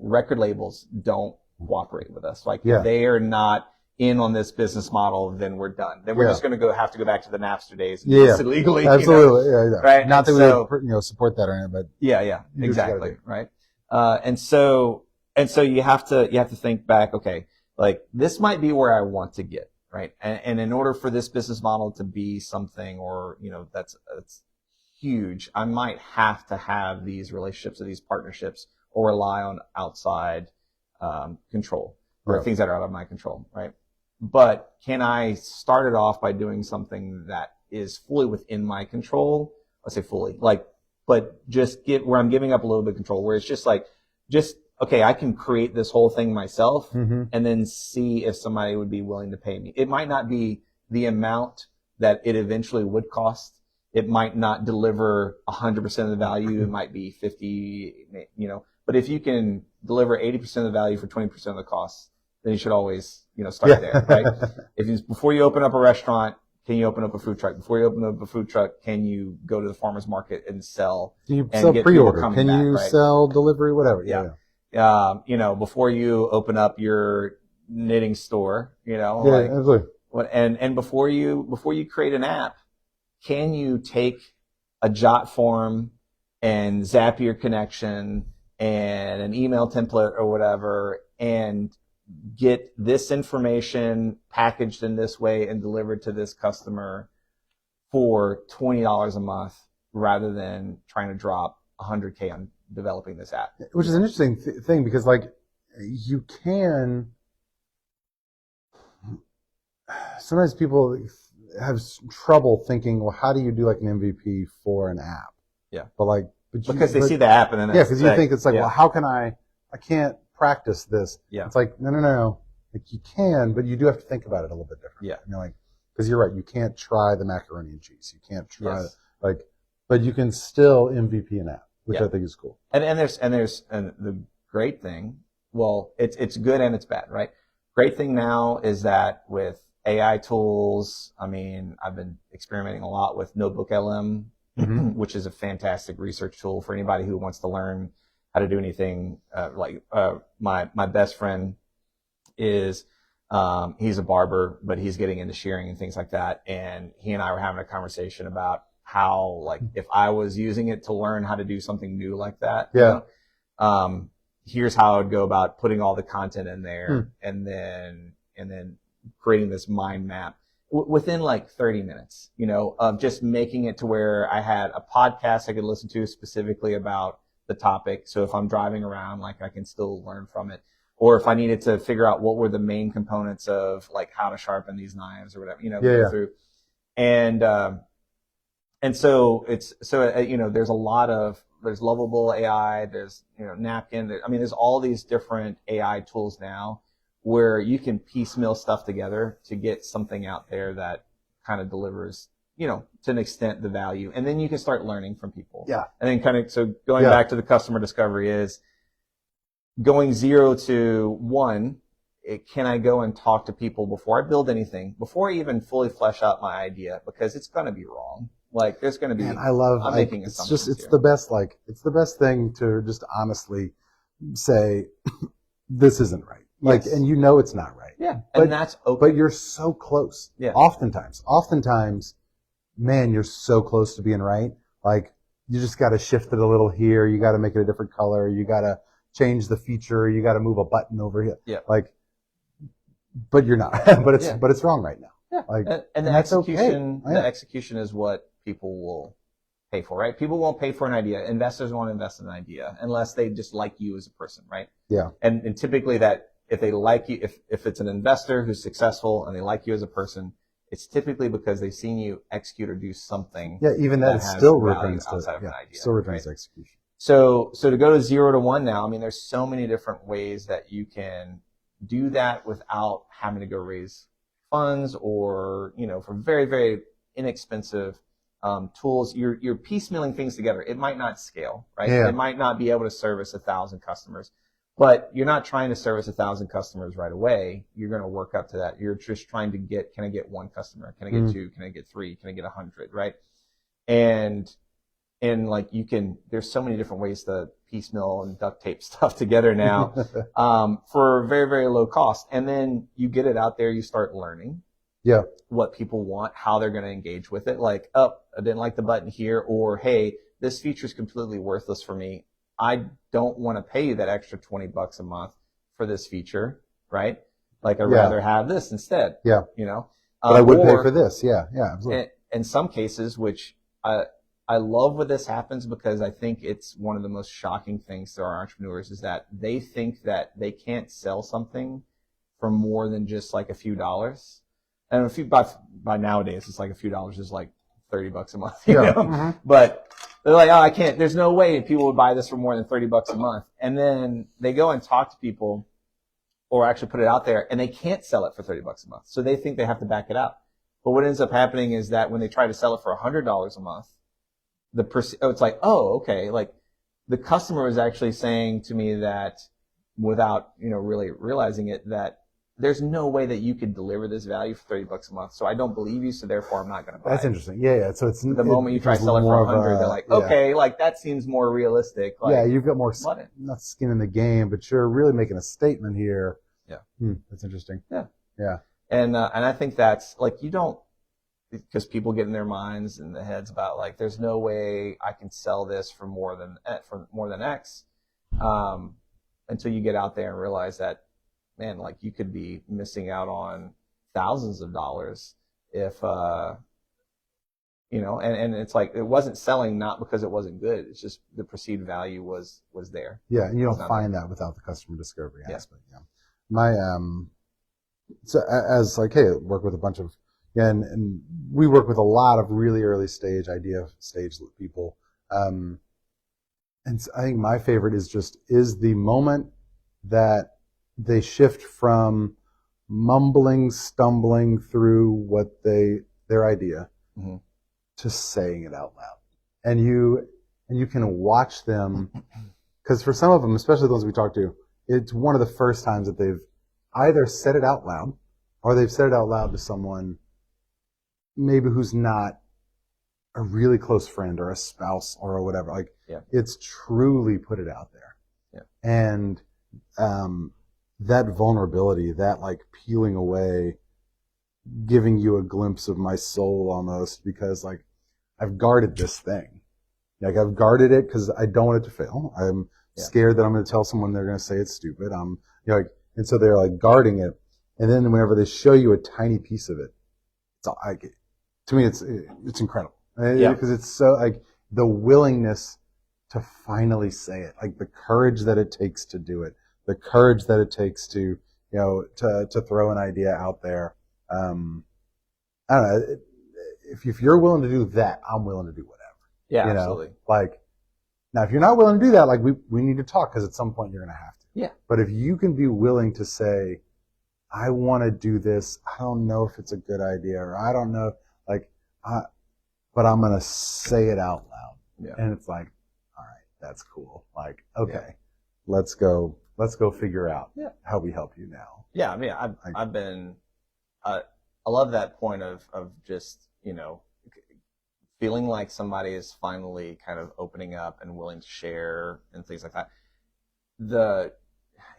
record labels don't cooperate with us, like if they are not in on this business model, then we're done. Then we're just going to have to go back to the Napster days and do this illegally. Absolutely. Right? Not that we would, support that or anything, but exactly. Right. And so you have to think back, okay, like this might be where I want to get, right? And in order for this business model to be something, or, that's huge, I might have to have these relationships or these partnerships, or rely on outside control, or things that are out of my control, right? But can I start it off by doing something that is fully within my control? I say fully, but just where I'm giving up a little bit of control, where it's just like, okay, I can create this whole thing myself, and then see if somebody would be willing to pay me. It might not be the amount that it eventually would cost. It might not deliver 100% of the value. It might be 50, but if you can deliver 80% of the value for 20% of the cost, then you should always, start there, right? Before you open up a restaurant, can you open up a food truck? Before you open up a food truck, can you go to the farmer's market and sell? Can you sell pre-order? Can you sell delivery? Whatever. Before you open up your knitting store, absolutely. And before you create an app, can you take a jot form and Zapier connection and an email template or whatever, and get this information packaged in this way and delivered to this customer for $20 a month, rather than trying to drop $100K on developing this app? Which is an interesting thing, because you can, sometimes people have trouble thinking, well, how do you do like an MVP for an app? Yeah. Because they see the app and then because you think it's like, well, how can I can't practice this. Yeah. It's like, no. Like you can, but you do have to think about it a little bit differently. Yeah. Because you're right, you can't try the macaroni and cheese. You can't try but you can still MVP an app, which I think is cool. And the great thing, well, it's good and it's bad, right? Great thing now is that with AI tools, I've been experimenting a lot with Notebook LM, which is a fantastic research tool for anybody who wants to learn how to do anything. My best friend is, he's a barber, but he's getting into shearing and things like that. And he and I were having a conversation about how, if I was using it to learn how to do something new like that, here's how I would go about putting all the content in there, and then creating this mind map within 30 minutes, of just making it to where I had a podcast I could listen to specifically about the topic. So if I'm driving around, I can still learn from it. Or if I needed to figure out what were the main components of how to sharpen these knives or whatever, go through. And so there's Lovable AI, there's, Napkin. There's all these different AI tools now where you can piecemeal stuff together to get something out there that kind of delivers, to an extent, the value. And then you can start learning from people. Yeah. And then going back to the customer discovery is going 0 to 1. Can I go and talk to people before I build anything, before I even fully flesh out my idea? Because it's going to be wrong. There's going to be, I'm making assumptions. It's the best thing to just honestly say, this isn't right. Yes. And it's not right. Yeah. And that's okay. But you're so close. Yeah. Oftentimes, man, you're so close to being right. You just got to shift it a little here. You got to make it a different color. You got to change the feature. You got to move a button over here. Yeah. But you're not. but it's wrong right now. Yeah. And the execution, the execution is what people will pay for, right? People won't pay for an idea. Investors won't invest in an idea unless they just like you as a person, right? Yeah. And typically that, if they like you, if it's an investor who's successful and they like you as a person, it's typically because they've seen you execute or do something. Yeah, even that still returns to outside of an idea. Still returns to execution. So to go to 0 to 1 now, there's so many different ways that you can do that without having to go raise funds or, for very, very inexpensive tools, you're piecemealing things together. It might not scale, right? Yeah. It might not be able to service 1,000 customers, but you're not trying to service 1,000 customers right away. You're going to work up to that. You're just trying to can I get one customer? Can I get two? Can I get three? Can I get 100? Right? And like there's so many different ways to piecemeal and duct tape stuff together now, for very, very low cost. And then you get it out there, you start learning. Yeah. What people want, how they're going to engage with it. Like, oh, I didn't like the button here, or hey, this feature is completely worthless for me. I don't want to pay you that extra $20 a month for this feature, right? Like, I'd rather have this instead. Yeah. You know, but I would pay for this. Yeah. Yeah. Absolutely. In some cases, which I love when this happens, because I think it's one of the most shocking things to our entrepreneurs is that they think that they can't sell something for more than just like a few dollars. And by nowadays, it's like a few dollars is like $30 a month, you know? Mm-hmm. But they're like, oh, I can't, there's no way people would buy this for more than $30 a month. And then they go and talk to people or actually put it out there, and they can't sell it for $30 a month. So they think they have to back it up. But what ends up happening is that when they try to sell it for $100 a month, it's like, oh, okay. Like, the customer is actually saying to me that, without, really realizing it, that there's no way that you could deliver this value for $30 a month. So I don't believe you. So therefore, I'm not going to buy it. That's interesting. Yeah, yeah. So the moment you try to sell it for 100, they're like, okay, like that seems more realistic. Like, yeah, you've got more not skin in the game, but you're really making a statement here. Yeah, that's interesting. Yeah, yeah. And I think that's like, you don't, because people get in their minds and their heads about like, there's no way I can sell this for more than X, until you get out there and realize that, man, like, you could be missing out on thousands of dollars if, and it's like, it wasn't selling not because it wasn't good. It's just the perceived value was there. Yeah. And you don't find that without the customer discovery aspect. Yeah. My, so as like, hey, work with a bunch of, and we work with a lot of really early stage people. And so I think my favorite is the moment that they shift from mumbling, stumbling through their idea, mm-hmm. to saying it out loud. And you can watch them, because for some of them, especially the ones we talk to, it's one of the first times that they've either said it out loud, or they've said it out loud to someone maybe who's not a really close friend or a spouse or whatever. Like, it's truly put it out there. Yeah. And that vulnerability, that like peeling away, giving you a glimpse of my soul almost, because like, I've guarded this thing. Like, I've guarded it because I don't want it to fail. I'm scared that I'm going to tell someone they're going to say it's stupid. And so they're like guarding it. And then whenever they show you a tiny piece of it, to me, it's incredible. Because it's so like the willingness to finally say it, like the courage that it takes to do it, the courage that it takes to, to throw an idea out there. I don't know. If you're willing to do that, I'm willing to do whatever. Yeah, absolutely. Like, now, if you're not willing to do that, like we need to talk, because at some point you're going to have to. Yeah. But if you can be willing to say, I want to do this, I don't know if it's a good idea, or I don't know, but I'm going to say it out loud. Yeah. And it's like, all right, that's cool. Like, okay, let's go figure out how we help you now. Yeah. I mean, I love that point of just, feeling like somebody is finally kind of opening up and willing to share and things like that.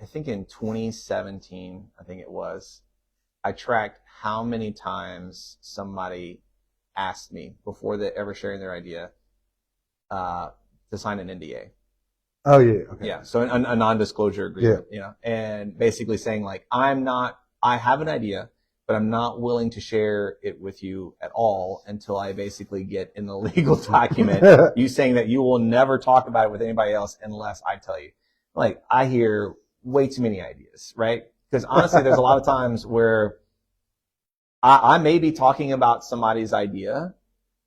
I think in 2017, I tracked how many times somebody asked me before they ever sharing their idea, to sign an NDA. Oh yeah. Okay. Yeah. So a non-disclosure agreement, and basically saying like, I have an idea, but I'm not willing to share it with you at all until I basically get in the legal document, you saying that you will never talk about it with anybody else unless I tell you. Like, I hear way too many ideas, right? Because honestly, there's a lot of times where I may be talking about somebody's idea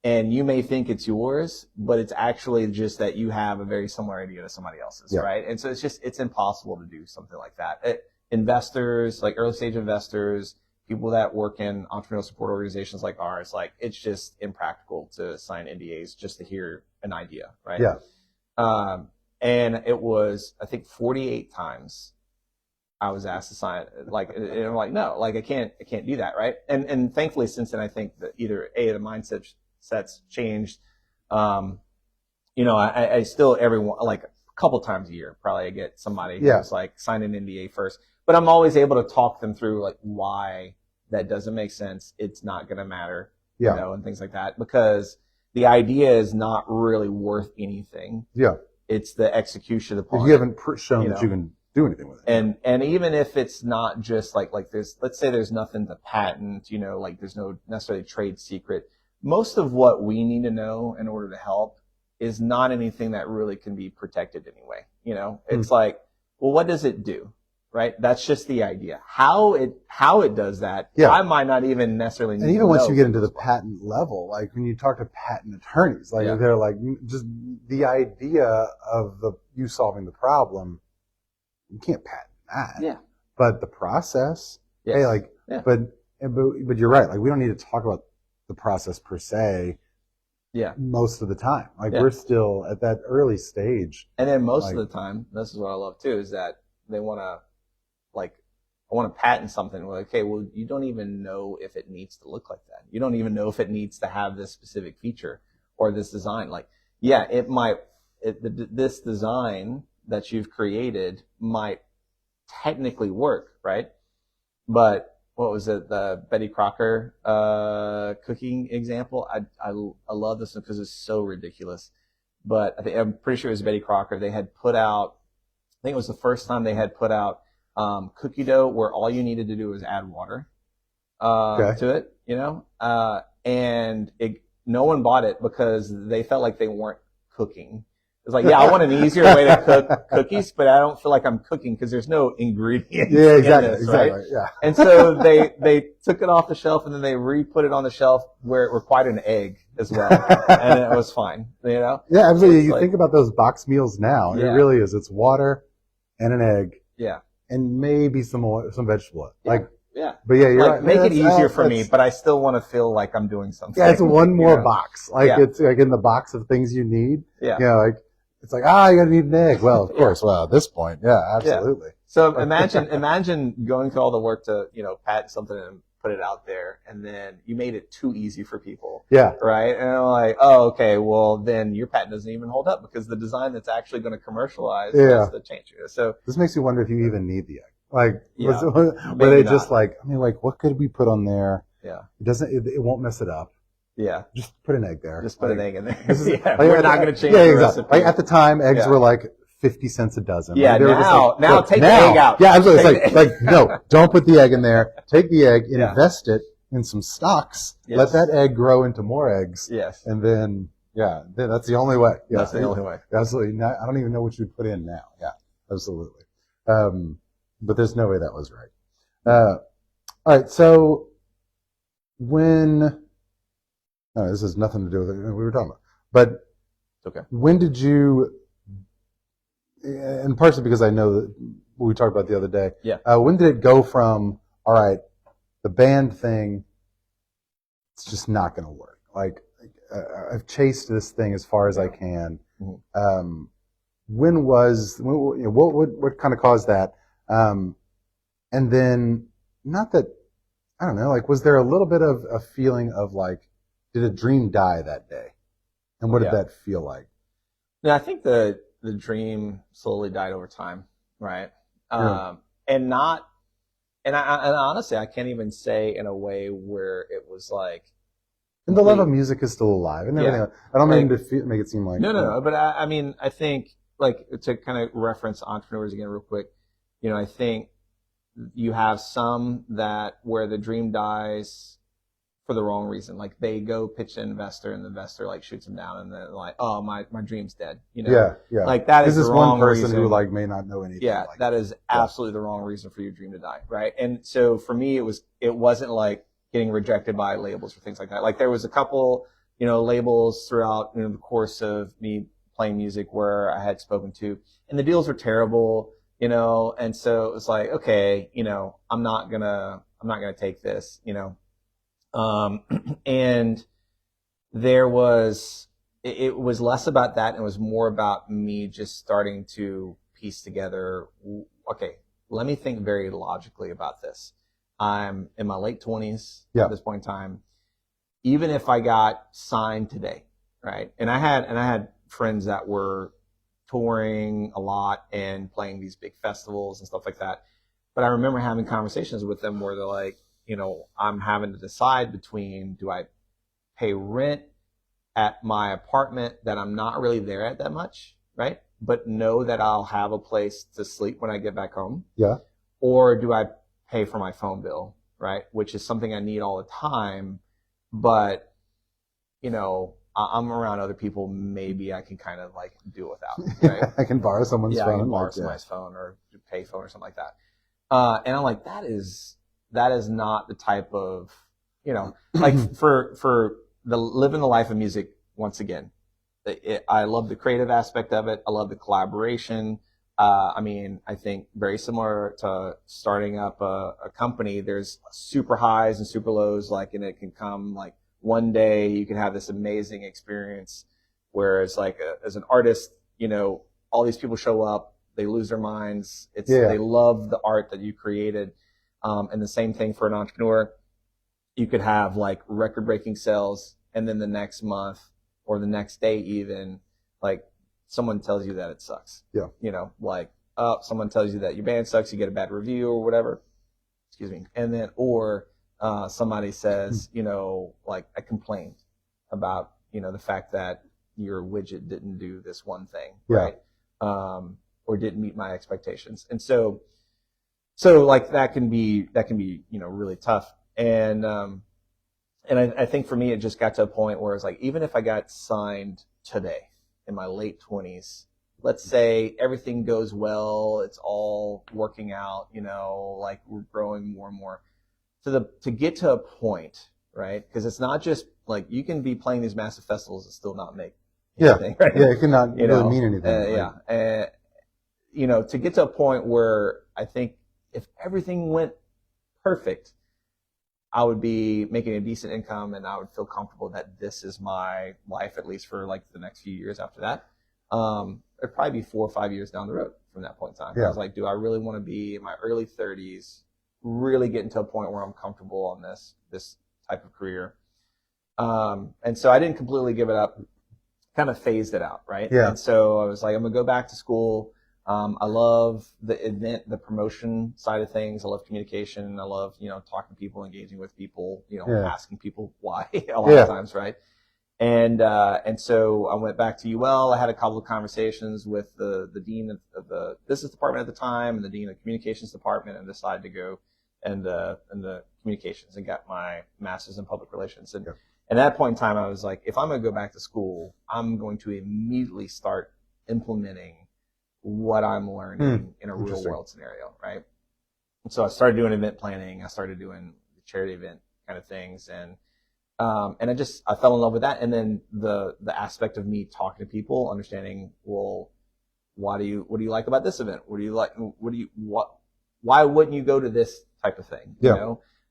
and you may think it's yours, but it's actually just that you have a very similar idea to somebody else's, right? And so it's impossible to do something like that. Investors, like early stage investors, people that work in entrepreneurial support organizations like ours, like it's just impractical to sign NDAs just to hear an idea, right? Yeah. And it was, I think 48 times I was asked to sign it. Like, and I'm like, no, like I can't do that, right? And thankfully since then, I think that either the mindset's changed. I still like a couple times a year, probably I get somebody who's like sign an NDA first, but I'm always able to talk them through like why that doesn't make sense. It's not going to matter, and things like that, because the idea is not really worth anything. Yeah. It's the execution upon if you haven't shown that you can do anything with it. And even if it's not just like there's, let's say there's nothing to patent, like there's no necessarily trade secret. Most of what we need to know in order to help is not anything that really can be protected anyway. It's like, well, what does it do? Right? That's just the idea. How it does that, I might not even necessarily need to know. And even once you get into the patent level, like when you talk to patent attorneys, like they're like, just the idea of you solving the problem, you can't patent that. Yeah. But the process, yes. but you're right. Like we don't need to talk about the process per se. Yeah. Most of the time. Like we're still at that early stage. And then most of the time, this is what I love too, is that they want to, like, I want to patent something. Well, okay, well, you don't even know if it needs to look like that. You don't even know if it needs to have this specific feature or this design. Like, it might, this design that you've created might technically work, right? But what was it? The Betty Crocker cooking example. I love this one because it's so ridiculous. But I'm pretty sure it was Betty Crocker. They had put out, I think it was the first time they had put out cookie dough where all you needed to do was add water to it, and no one bought it because they felt like they weren't cooking. It's like, I want an easier way to cook cookies, but I don't feel like I'm cooking because there's no ingredients in this, right? Yeah. And so they took it off the shelf and then they re-put it on the shelf where it required an egg as well, and it was fine, Yeah, absolutely. You think about those box meals now. It really is. It's water and an egg. Yeah. And maybe some vegetable oil. But you're right. Make it easier for me, but I still want to feel like I'm doing something. Yeah, it's one more box. It's like in the box of things you need. Yeah. It's like, you gotta need an egg. Well, of course. Well, at this point, absolutely. So imagine going through all the work to, patent something and put it out there, and then you made it too easy for people. Yeah. Right? And I'm like, oh, okay, well, then your patent doesn't even hold up because the design that's actually going to commercial has to change. So this makes me wonder if you even need the egg. Like, were they just like, what could we put on there? Yeah. It won't mess it up. Yeah. Just put an egg there. Just put an egg in there. We're not going to change the recipe. Like at the time, eggs were like 50 cents a dozen. Yeah, now take the egg out. Yeah, absolutely. It's like, no, don't put the egg in there. Take the egg, invest it in some stocks, let that egg grow into more eggs. Yes. And then, that's the only way. Yeah, that's the only way. Absolutely. I don't even know what you'd put in now. Yeah, absolutely. But there's no way that was right. All right, so this has nothing to do with it we were talking about. But when did you, and partially because I know that we talked about the other day, when did it go from, all right, the band thing, it's just not going to work. Like, I've chased this thing as far as I can. Mm-hmm. What kind of caused that? And then, not that, I don't know, like, was there a little bit of a feeling of like, did a dream die that day? And what did that feel like? Yeah, I think the dream slowly died over time, right? And honestly, I can't even say in a way where it was like. And the love of music is still alive and everything. I don't mean to make it seem like. No. But I mean, I think, like, to kind of reference entrepreneurs again real quick, I think you have some where the dream dies for the wrong reason. Like, they go pitch to an investor and the investor like shoots them down and they're like, oh, my dream's dead. Yeah. Like, that is the wrong reason. This is one person who like may not know anything. Yeah, that is absolutely the wrong reason for your dream to die, right? And so for me, it wasn't like getting rejected by labels or things like that. Like, there was a couple, labels throughout the course of me playing music where I had spoken to, and the deals were terrible. and so it was like, okay, I'm not gonna take this, and there was, it was less about that, and it was more about me just starting to piece together, okay, let me think very logically about this. I'm in my late 20s at this point in time. Even if I got signed today, right? And I had friends that were touring a lot and playing these big festivals and stuff like that. But I remember having conversations with them where they're like, I'm having to decide between, do I pay rent at my apartment that I'm not really there at that much, right? But know that I'll have a place to sleep when I get back home. Yeah. Or do I pay for my phone bill, right? Which is something I need all the time, but I'm around other people. Maybe I can kind of like do without. Right? I can borrow someone's phone. I can borrow somebody's phone or pay phone or something like that. And I'm like, that is not the type of, like for living the life of music. Once again, I love the creative aspect of it. I love the collaboration. I think very similar to starting up a company, there's super highs and super lows, and it can come like one day you can have this amazing experience, whereas as an artist, all these people show up, they lose their minds. They love the art that you created. And the same thing for an entrepreneur. You could have record-breaking sales, and then the next month or the next day even, someone tells you that it sucks. Yeah. Someone tells you that your band sucks, you get a bad review or whatever. Excuse me. And then, or somebody says, I complained about, the fact that your widget didn't do this one thing, right? Or didn't meet my expectations. And so that can be, really tough. And I think for me, it just got to a point where it's even if I got signed today, in my late 20s, let's say everything goes well, it's all working out, we're growing more and more, to get to a point, right? Because it's not just you can be playing these massive festivals and still not make anything, right? Yeah, it cannot really mean anything. To get to a point where I think if everything went perfect, I would be making a decent income, and I would feel comfortable that this is my life, at least for the next few years after that. It'd probably be 4 or 5 years down the road from that point in time. I was like, do I really want to be in my early 30s, really getting to a point where I'm comfortable on this type of career? And so I didn't completely give it up, kind of phased it out, right? Yeah. And so I was like, I'm going to go back to school. I love the promotion side of things. I love communication. I love, talking to people, engaging with people, asking people why a lot of times, right? And so I went back to UL. I had a couple of conversations with the dean of the business department at the time and the dean of the communications department, and decided to go and the communications and got my master's in public relations. And at that point in time, I was like, if I'm going to go back to school, I'm going to immediately start implementing what I'm learning in a real world scenario, right? And so I started doing event planning. I started doing the charity event kind of things, and I fell in love with that. And then the aspect of me talking to people, understanding, well, what do you like about this event? Why wouldn't you go to this type of thing?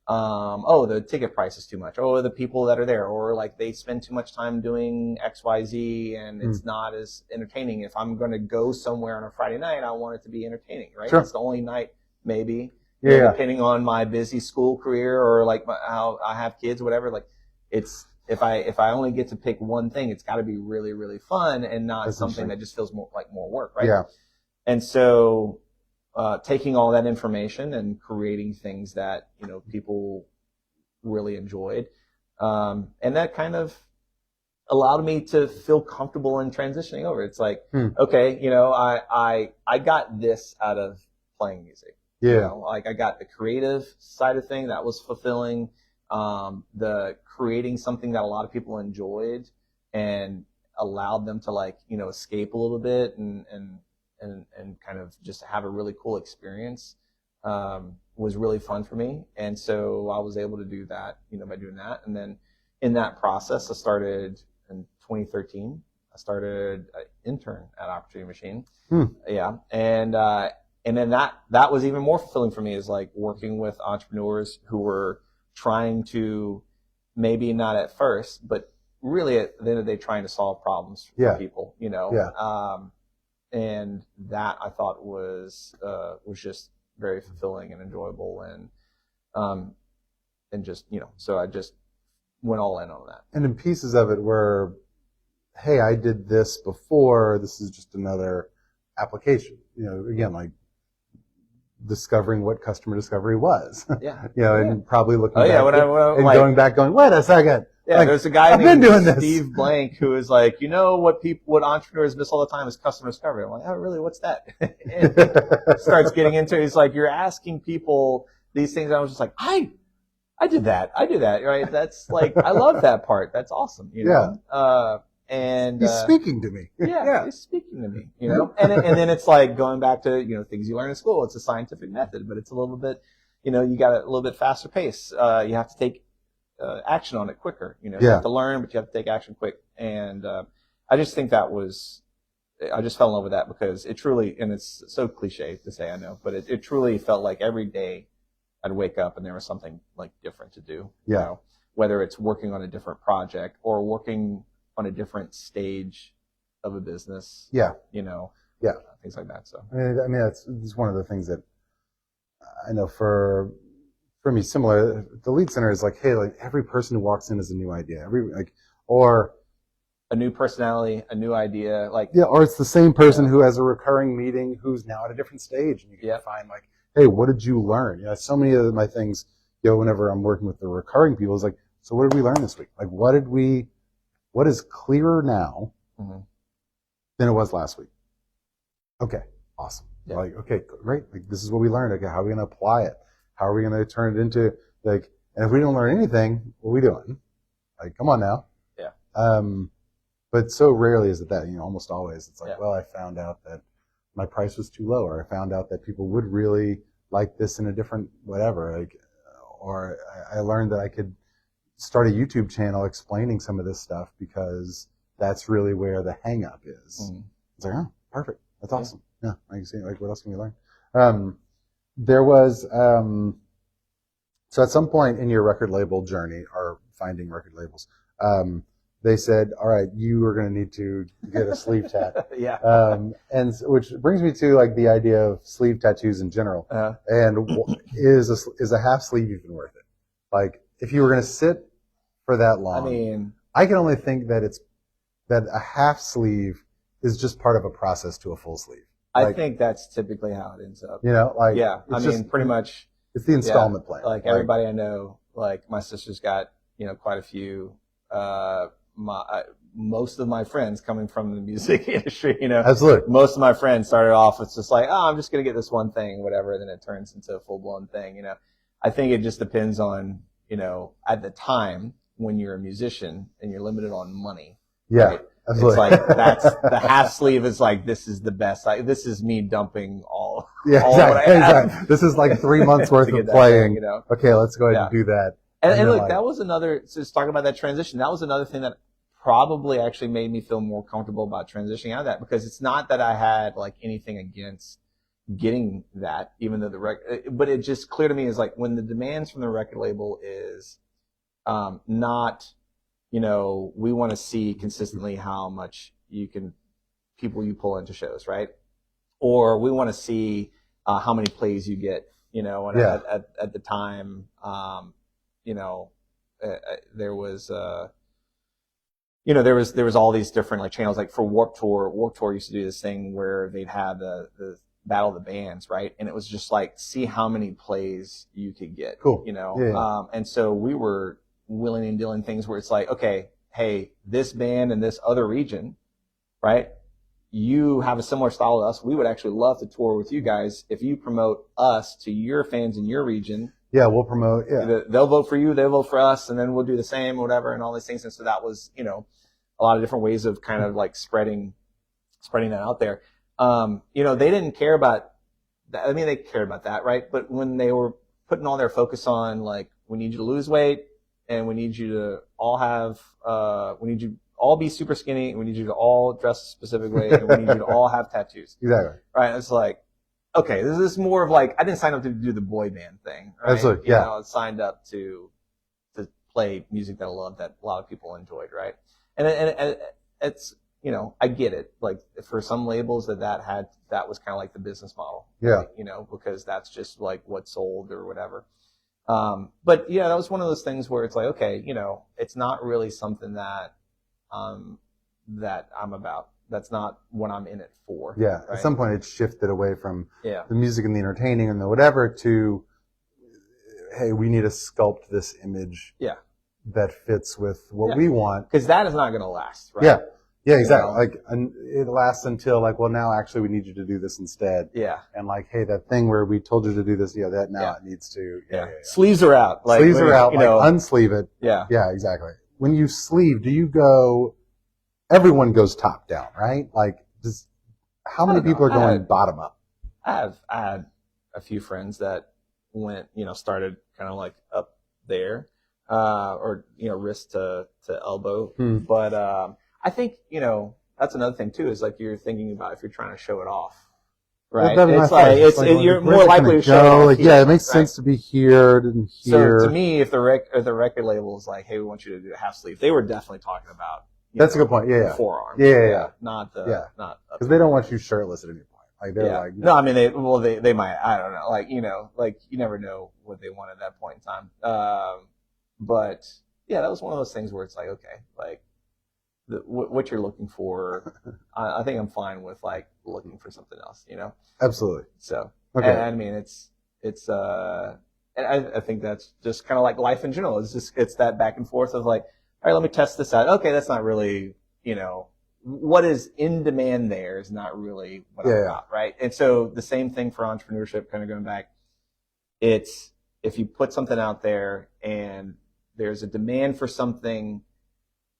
The ticket price is too much. Oh, the people that are there, or they spend too much time doing X, Y, Z, and it's not as entertaining. If I'm going to go somewhere on a Friday night, I want it to be entertaining, right? It's the only night, maybe, depending on my busy school career or how I have kids, or whatever. It's if I only get to pick one thing, it's got to be really, really fun and not something that just feels more work, right? Yeah. And so taking all that information and creating things that people really enjoyed, and that kind of allowed me to feel comfortable in transitioning over. It's okay, I got this out of playing music. I got the creative side of thing that was fulfilling. The creating something that a lot of people enjoyed and allowed them to escape a little bit and kind of just have a really cool experience, was really fun for me. And so I was able to do that, by doing that. And then in that process, I started in 2013. I started an intern at Opportunity Machine. Yeah. And then that was even more fulfilling for me, is like working with entrepreneurs who were trying to, maybe not at first, but really at the end of the day, trying to solve problems for people, you know? Yeah. And that I thought was just very fulfilling and enjoyable, and just, you know, so I just went all in on that. And in pieces of it were, hey, I did this before, this is just another application. You know, again, like discovering what customer discovery was. Yeah. You know, and probably looking back and like, going back going, wait a second. Yeah, like, there's a guy I've been doing named this. Steve Blank who is like, you know what entrepreneurs miss all the time is customer discovery. I'm like, oh, really? What's that? And starts getting into it. He's like, you're asking people these things. I was just like, I did that. I do that. Right? That's like, I love that part. That's awesome. You know? Yeah. And he's speaking to me. Yeah, he's speaking to me. You know, and then it's like going back to, you know, things you learn in school. It's a scientific method, but it's a little bit, you know, you got a little bit faster pace. You have to take action on it quicker. You know, you have to learn, but you have to take action quick. And I just think I just fell in love with that, because it truly, and it's so cliche to say, I know, but it truly felt like every day I'd wake up and there was something like different to do. Yeah. You know, whether it's working on a different project or working on a different stage of a business. Yeah. You know. Yeah. Things like that. So. I mean, that's one of the things that I know for me, similar. The lead center is like, hey, like every person who walks in is a new idea. Or a new personality, a new idea, like. Yeah, or it's the same person who has a recurring meeting who's now at a different stage, and you can find like, hey, what did you learn? You know, so many of my things, you know, whenever I'm working with the recurring people, is like, so what did we learn this week? Like, what is clearer now than it was last week? Okay, awesome. Yeah. Like, okay, great. Like, this is what we learned. Okay, how are we going to apply it? How are we going to turn it into, like, and if we don't learn anything, what are we doing? Like, come on now. Yeah. But so rarely is it that, you know, almost always it's like, well, I found out that my price was too low, or I found out that people would really like this in a different whatever, like, or I learned that I could start a YouTube channel explaining some of this stuff because that's really where the hang up is. It's like, oh, perfect. That's awesome. Yeah. I can see, like, what else can we learn? There was, so at some point in your record label journey, or finding record labels, they said, all right, you are going to need to get a sleeve tat. Yeah. And which brings me to like the idea of sleeve tattoos in general. And is a half sleeve even worth it? Like, if you were going to sit for that long, I mean, I can only think that that a half sleeve is just part of a process to a full sleeve. I think that's typically how it ends up. You know, like, yeah, I mean, pretty much. It's the installment plan. Like everybody I know, like my sister's got, you know, quite a few. Most of my friends coming from the music industry, you know, absolutely. Most of my friends started off with just like, oh, I'm just gonna get this one thing, whatever, and then it turns into a full blown thing. You know, I think it just depends on, you know, at the time when you're a musician and you're limited on money. Yeah. Right? Absolutely. It's like that's the half sleeve is like, this is the best. Like, this is me dumping all exactly. what I have. Exactly. This is like 3 months worth of playing. You know? Okay, let's go ahead and do that. And look, that was another, just talking about that transition, that was another thing that probably actually made me feel more comfortable about transitioning out of that, because it's not that I had like anything against getting that, even though but it just clear to me is like, when the demands from the record label is not, you know, we want to see consistently how much people you pull into shows, right? Or we want to see how many plays you get, you know, and at the time, you know, there was, you know, there was all these different like channels, like for Warped Tour used to do this thing where they'd have the Battle of the Bands, right? And it was just like, see how many plays you could get, you know? Yeah. And so we were willing and dealing things where it's like, okay, hey, this band in this other region, right? You have a similar style to us. We would actually love to tour with you guys if you promote us to your fans in your region. Yeah, we'll promote. Yeah, they'll vote for you, they'll vote for us, and then we'll do the same, or whatever, and all these things. And so that was, you know, a lot of different ways of kind of like spreading that out there. You know, they didn't care about that. I mean, they cared about that, right? But when they were putting all their focus on like, we need you to lose weight, and we need you to all have, we need you to all be super skinny, and we need you to all dress a specific way, and we need you to all have tattoos. Exactly. Right? It's like, okay, this is more of like, I didn't sign up to do the boy band thing, right? Absolutely, You know, I signed up to play music that I love, that a lot of people enjoyed, right? And it's, you know, I get it. Like for some labels that was kind of like the business model, Yeah. right? You know, because that's just like what sold or whatever. But yeah, that was one of those things where it's like, okay, you know, it's not really something that I'm about. That's not what I'm in it for. Yeah. Right? At some point, it shifted away from Yeah. the music and the entertaining and the whatever to, hey, we need to sculpt this image. Yeah. That fits with what we want. Because that is not going to last, right? Yeah. Yeah, exactly. You know? Like, and it lasts until like, well, now actually we need you to do this instead. Yeah. And like, hey, that thing where we told you to do this, that now it needs to. Yeah. Sleeves are out. Like, sleeves are out. You like, know, unsleeve it. Yeah. Yeah, exactly. When you sleeve, do you go? Everyone goes top down, right? Like, how many people are going bottom up? I had a few friends that went, you know, started kind of like up there. Or, you know, wrist to elbow. But, I think, you know, that's another thing too, is like you're thinking about if you're trying to show it off, right? It's like, you're more likely to show it off. Like, yeah, it makes sense to be here than here. So to me, if the record label is like, hey, we want you to do a half sleeve, they were definitely talking about, that's a good point. Yeah. Forearm. Yeah. Not because they don't want you shirtless at any point. Like they're like, no, I mean, they might, I don't know. Like, you know, like you never know what they want at that point in time. But yeah, that was one of those things where it's like, okay, like what you're looking for, I think I'm fine with like looking for something else, you know? Absolutely. So, okay. And I mean, and I think that's just kind of like life in general. It's that back and forth of like, all right, let me test this out. Okay, that's not really, you know, what is in demand there is not really what I'm about, right? And so the same thing for entrepreneurship, kind of going back, it's if you put something out there and there's a demand for something,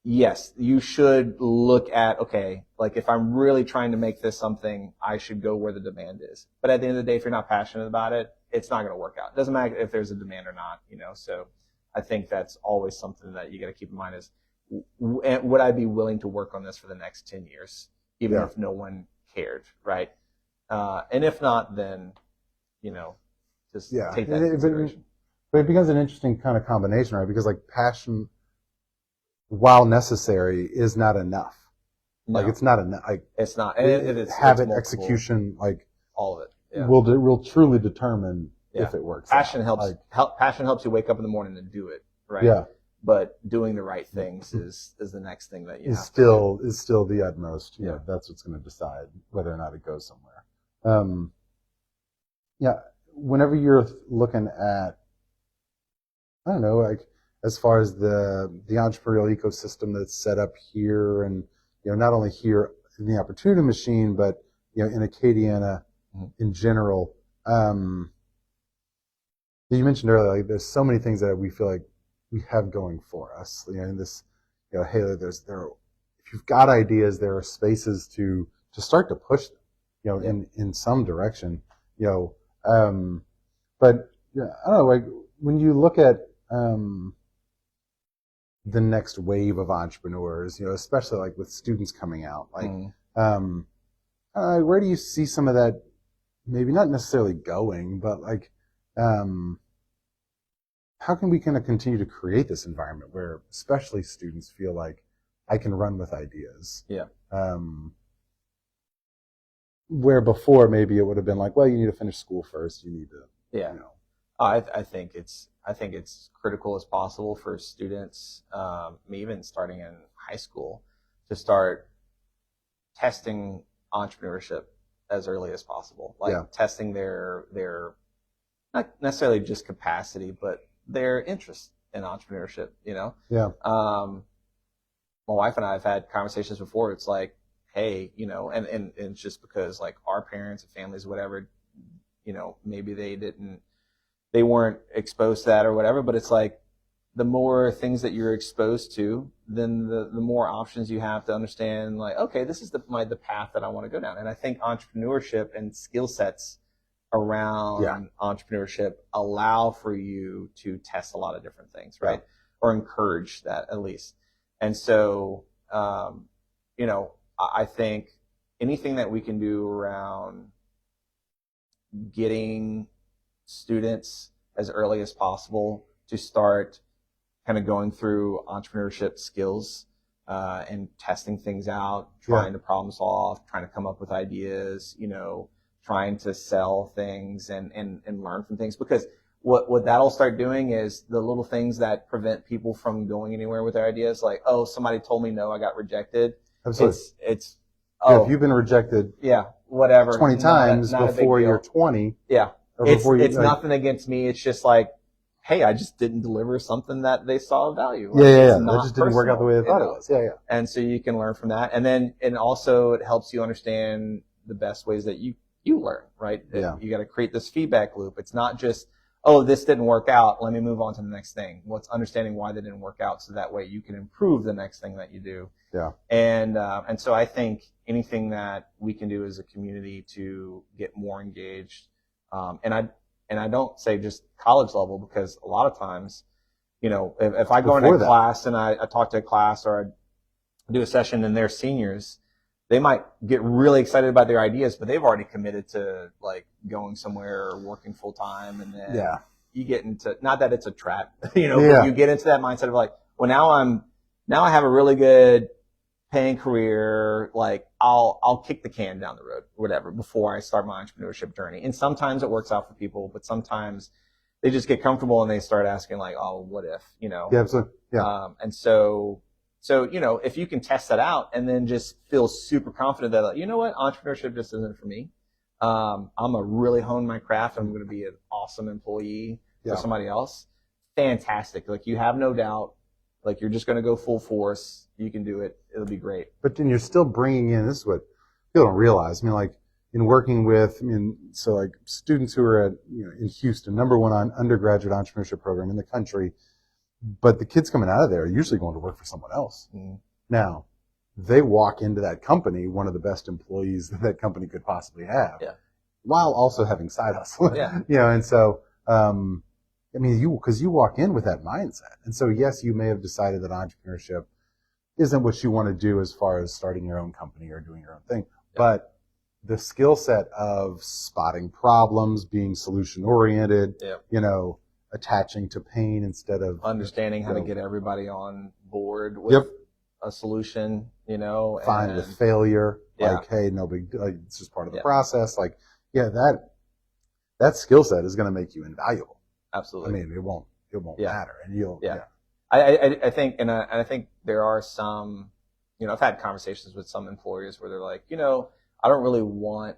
yes, you should look at, okay, like if I'm really trying to make this something, I should go where the demand is. But at the end of the day, if you're not passionate about it, it's not going to work out. It doesn't matter if there's a demand or not, you know? So I think that's always something that you got to keep in mind is, would I be willing to work on this for the next 10 years, even if no one cared, right? And if not, then, you know, just take that into consideration. But it becomes an interesting kind of combination, right? Because like passion, while necessary, is not enough. No. Like it's not enough. Like it's not. It's habit, execution, like all of it. Yeah. will truly determine if it works. Passion helps. Passion helps you wake up in the morning and do it, right? Yeah. But doing the right things is the next thing that you is still the utmost. Yeah, that's what's going to decide whether or not it goes somewhere. Whenever you're looking at, I don't know, like as far as the entrepreneurial ecosystem that's set up here, and you know, not only here in the Opportunity Machine, but you know, in Acadiana in general. You mentioned earlier, like there's so many things that we feel like we have going for us. You know, in this, you know, hey, if you've got ideas, there are spaces to start to push them, you know, in some direction, you know. But yeah, I don't know, like when you look at the next wave of entrepreneurs, you know, especially like with students coming out, like where do you see some of that? Maybe not necessarily going, but like, how can we kind of continue to create this environment where especially students feel like I can run with ideas? Yeah. Where before maybe it would have been like, well, you need to finish school first. You need to, you know. I think it's critical as possible for students, even starting in high school, to start testing entrepreneurship as early as possible. Like testing their not necessarily just capacity, but their interest in entrepreneurship, you know? Yeah. My wife and I have had conversations before. It's like, hey, you know, and it's just because like our parents and families, whatever, you know, maybe they weren't exposed to that or whatever, but it's like the more things that you're exposed to, then the more options you have to understand, like, okay, this is the path that I want to go down. And I think entrepreneurship and skill sets around entrepreneurship allow for you to test a lot of different things, right? Or encourage that at least. And so, you know, I think anything that we can do around getting students as early as possible to start kind of going through entrepreneurship skills and testing things out, trying to problem solve, trying to come up with ideas, trying to sell things and learn from things. Because what that'll start doing is the little things that prevent people from going anywhere with their ideas, like, oh, somebody told me no, I got rejected. Absolutely. It's if you've been rejected whatever 20 times not before you're 20. Yeah. It's nothing against me. It's just like, hey, I just didn't deliver something that they saw value. That just didn't work out the way they thought it was. And so you can learn from that. And also it helps you understand the best ways that you learn, right? You got to create this feedback loop. It's not just, oh, this didn't work out, let me move on to the next thing. What's understanding why they didn't work out so that way you can improve the next thing that you do. Yeah. And so I think anything that we can do as a community to get more engaged, and I don't say just college level, because a lot of times, if I go into a class and I talk to a class or I do a session and they're seniors, they might get really excited about their ideas, but they've already committed to like going somewhere or working full time. And then you get into, not that it's a trap, but you get into that mindset of like, well, now I have a really good paying career. Like I'll kick the can down the road, whatever, before I start my entrepreneurship journey. And sometimes it works out for people, but sometimes they just get comfortable and they start asking like, oh, what if, Yeah, absolutely. Yeah. And so, if you can test that out and then just feel super confident that, like, you know what, entrepreneurship just isn't for me. I'm gonna really hone my craft. I'm going to be an awesome employee for somebody else. Fantastic. Like, you have no doubt. Like, you're just going to go full force. You can do it. It'll be great. But then you're still bringing in, this is what people don't realize. I mean, like, in working with, so like students who are at, in Houston, #1 undergraduate entrepreneurship program in the country, but the kids coming out of there are usually going to work for someone else. Mm-hmm. Now, they walk into that company, one of the best employees that company could possibly have, while also having side hustle. And so, because you walk in with that mindset. And so, yes, you may have decided that entrepreneurship isn't what you want to do as far as starting your own company or doing your own thing. But the skill set of spotting problems, being solution oriented, attaching to pain instead of understanding how to get everybody on board with a solution, fine with failure. Like, hey, no big deal. It's just part of the process. Like, that skill set is going to make you invaluable. Absolutely. It won't matter. And you'll, I think, and I think there are some, I've had conversations with some employers where they're like, I don't really want,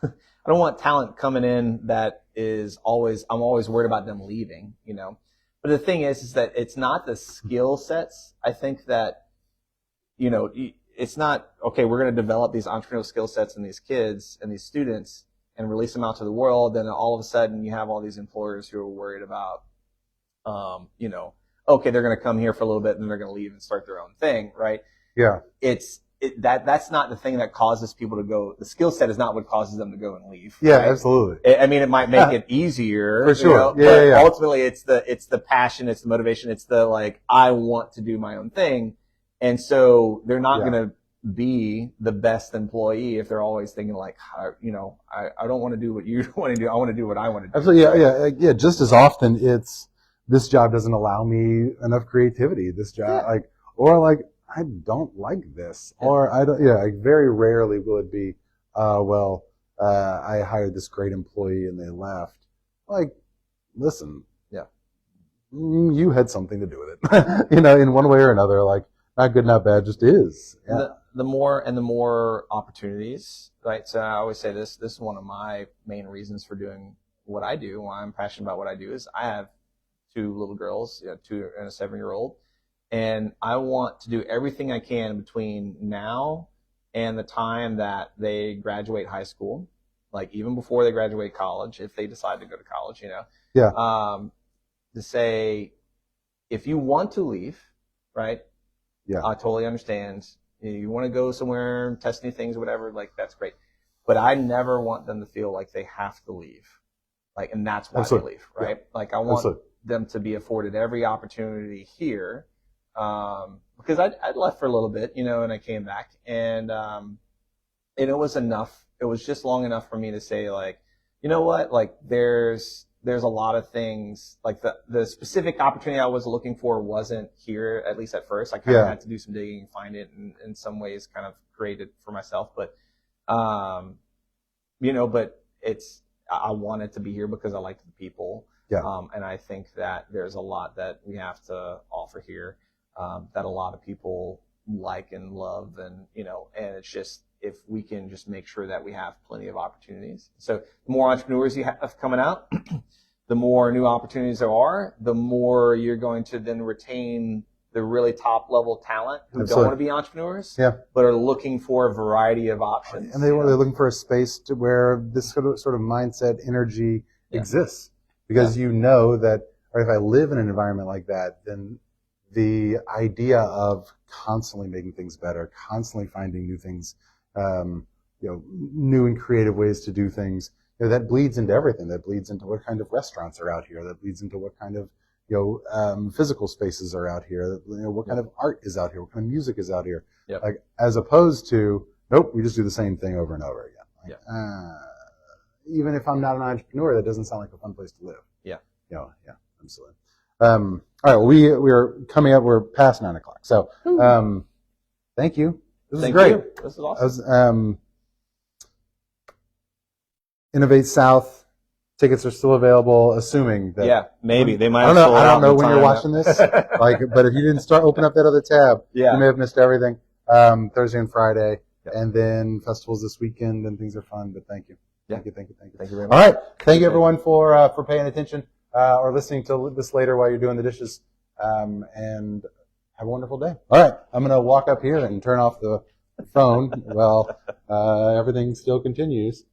I don't want talent coming in that is I'm always worried about them leaving, But the thing is that it's not the skill sets. I think that, it's not, okay, we're going to develop these entrepreneurial skill sets in these kids and these students and release them out to the world. Then all of a sudden you have all these employers who are worried about, okay, they're going to come here for a little bit and then they're going to leave and start their own thing, right? Yeah. That's not the thing that causes people to go. The skill set is not what causes them to go and leave. Yeah, right? absolutely. It might make it easier. For sure. But ultimately it's the passion, it's the motivation, it's the like, I want to do my own thing. And so they're not going to be the best employee if they're always thinking like, I don't want to do what you want to do. I want to do what I want to do. Absolutely. Yeah. Just as often it's, this job doesn't allow me enough creativity. This job, I don't like this, or I don't. Very rarely will it be, I hired this great employee and they left. Like, listen, you had something to do with it, in one way or another. Like, not good, not bad, just is. Yeah. The more opportunities, right? So I always say this is one of my main reasons for doing what I do. Why I'm passionate about what I do is I have 2 little girls, 2 and a 7-year-old. And I want to do everything I can between now and the time that they graduate high school, like even before they graduate college, if they decide to go to college, to say, if you want to leave, right? Yeah. I totally understand. You want to go somewhere, test new things, whatever, like that's great. But I never want them to feel like they have to leave. Like, and that's why they leave, right? Yeah. Like, I want them to be afforded every opportunity here. Because I'd left for a little bit, and I came back and it was enough. It was just long enough for me to say like, you know what, like there's a lot of things, like the specific opportunity I was looking for wasn't here, at least at first. I kind of had to do some digging and find it, and in some ways kind of create it for myself. But, but I wanted to be here because I liked the people. Yeah. And I think that there's a lot that we have to offer here, that a lot of people like and love, and and it's just, if we can just make sure that we have plenty of opportunities. So the more entrepreneurs you have coming out, the more new opportunities there are, the more you're going to then retain the really top level talent who don't want to be entrepreneurs, but are looking for a variety of options. And they're looking for a space to where this sort of mindset, energy exists. Because you know that, if I live in an environment like that, then the idea of constantly making things better, constantly finding new things, new and creative ways to do things, that bleeds into everything. That bleeds into what kind of restaurants are out here. That bleeds into what kind of physical spaces are out here. What kind of art is out here. What kind of music is out here. Like, as opposed to, nope, we just do the same thing over and over again. Even if I'm not an entrepreneur, that doesn't sound like a fun place to live. Absolutely. All right, well, we're coming up. We're past 9 o'clock. So, thank you. This is great. This is awesome. Innovate South tickets are still available, assuming that. Maybe they might. I don't know when you're watching this. But if you didn't open up that other tab, you may have missed everything. Thursday and Friday, and then festivals this weekend, and things are fun. But thank you. Thank you very much. All right. Thank you, everyone, for paying attention or listening to this later while you're doing the dishes. And have a wonderful day. All right. I'm going to walk up here and turn off the phone while everything still continues.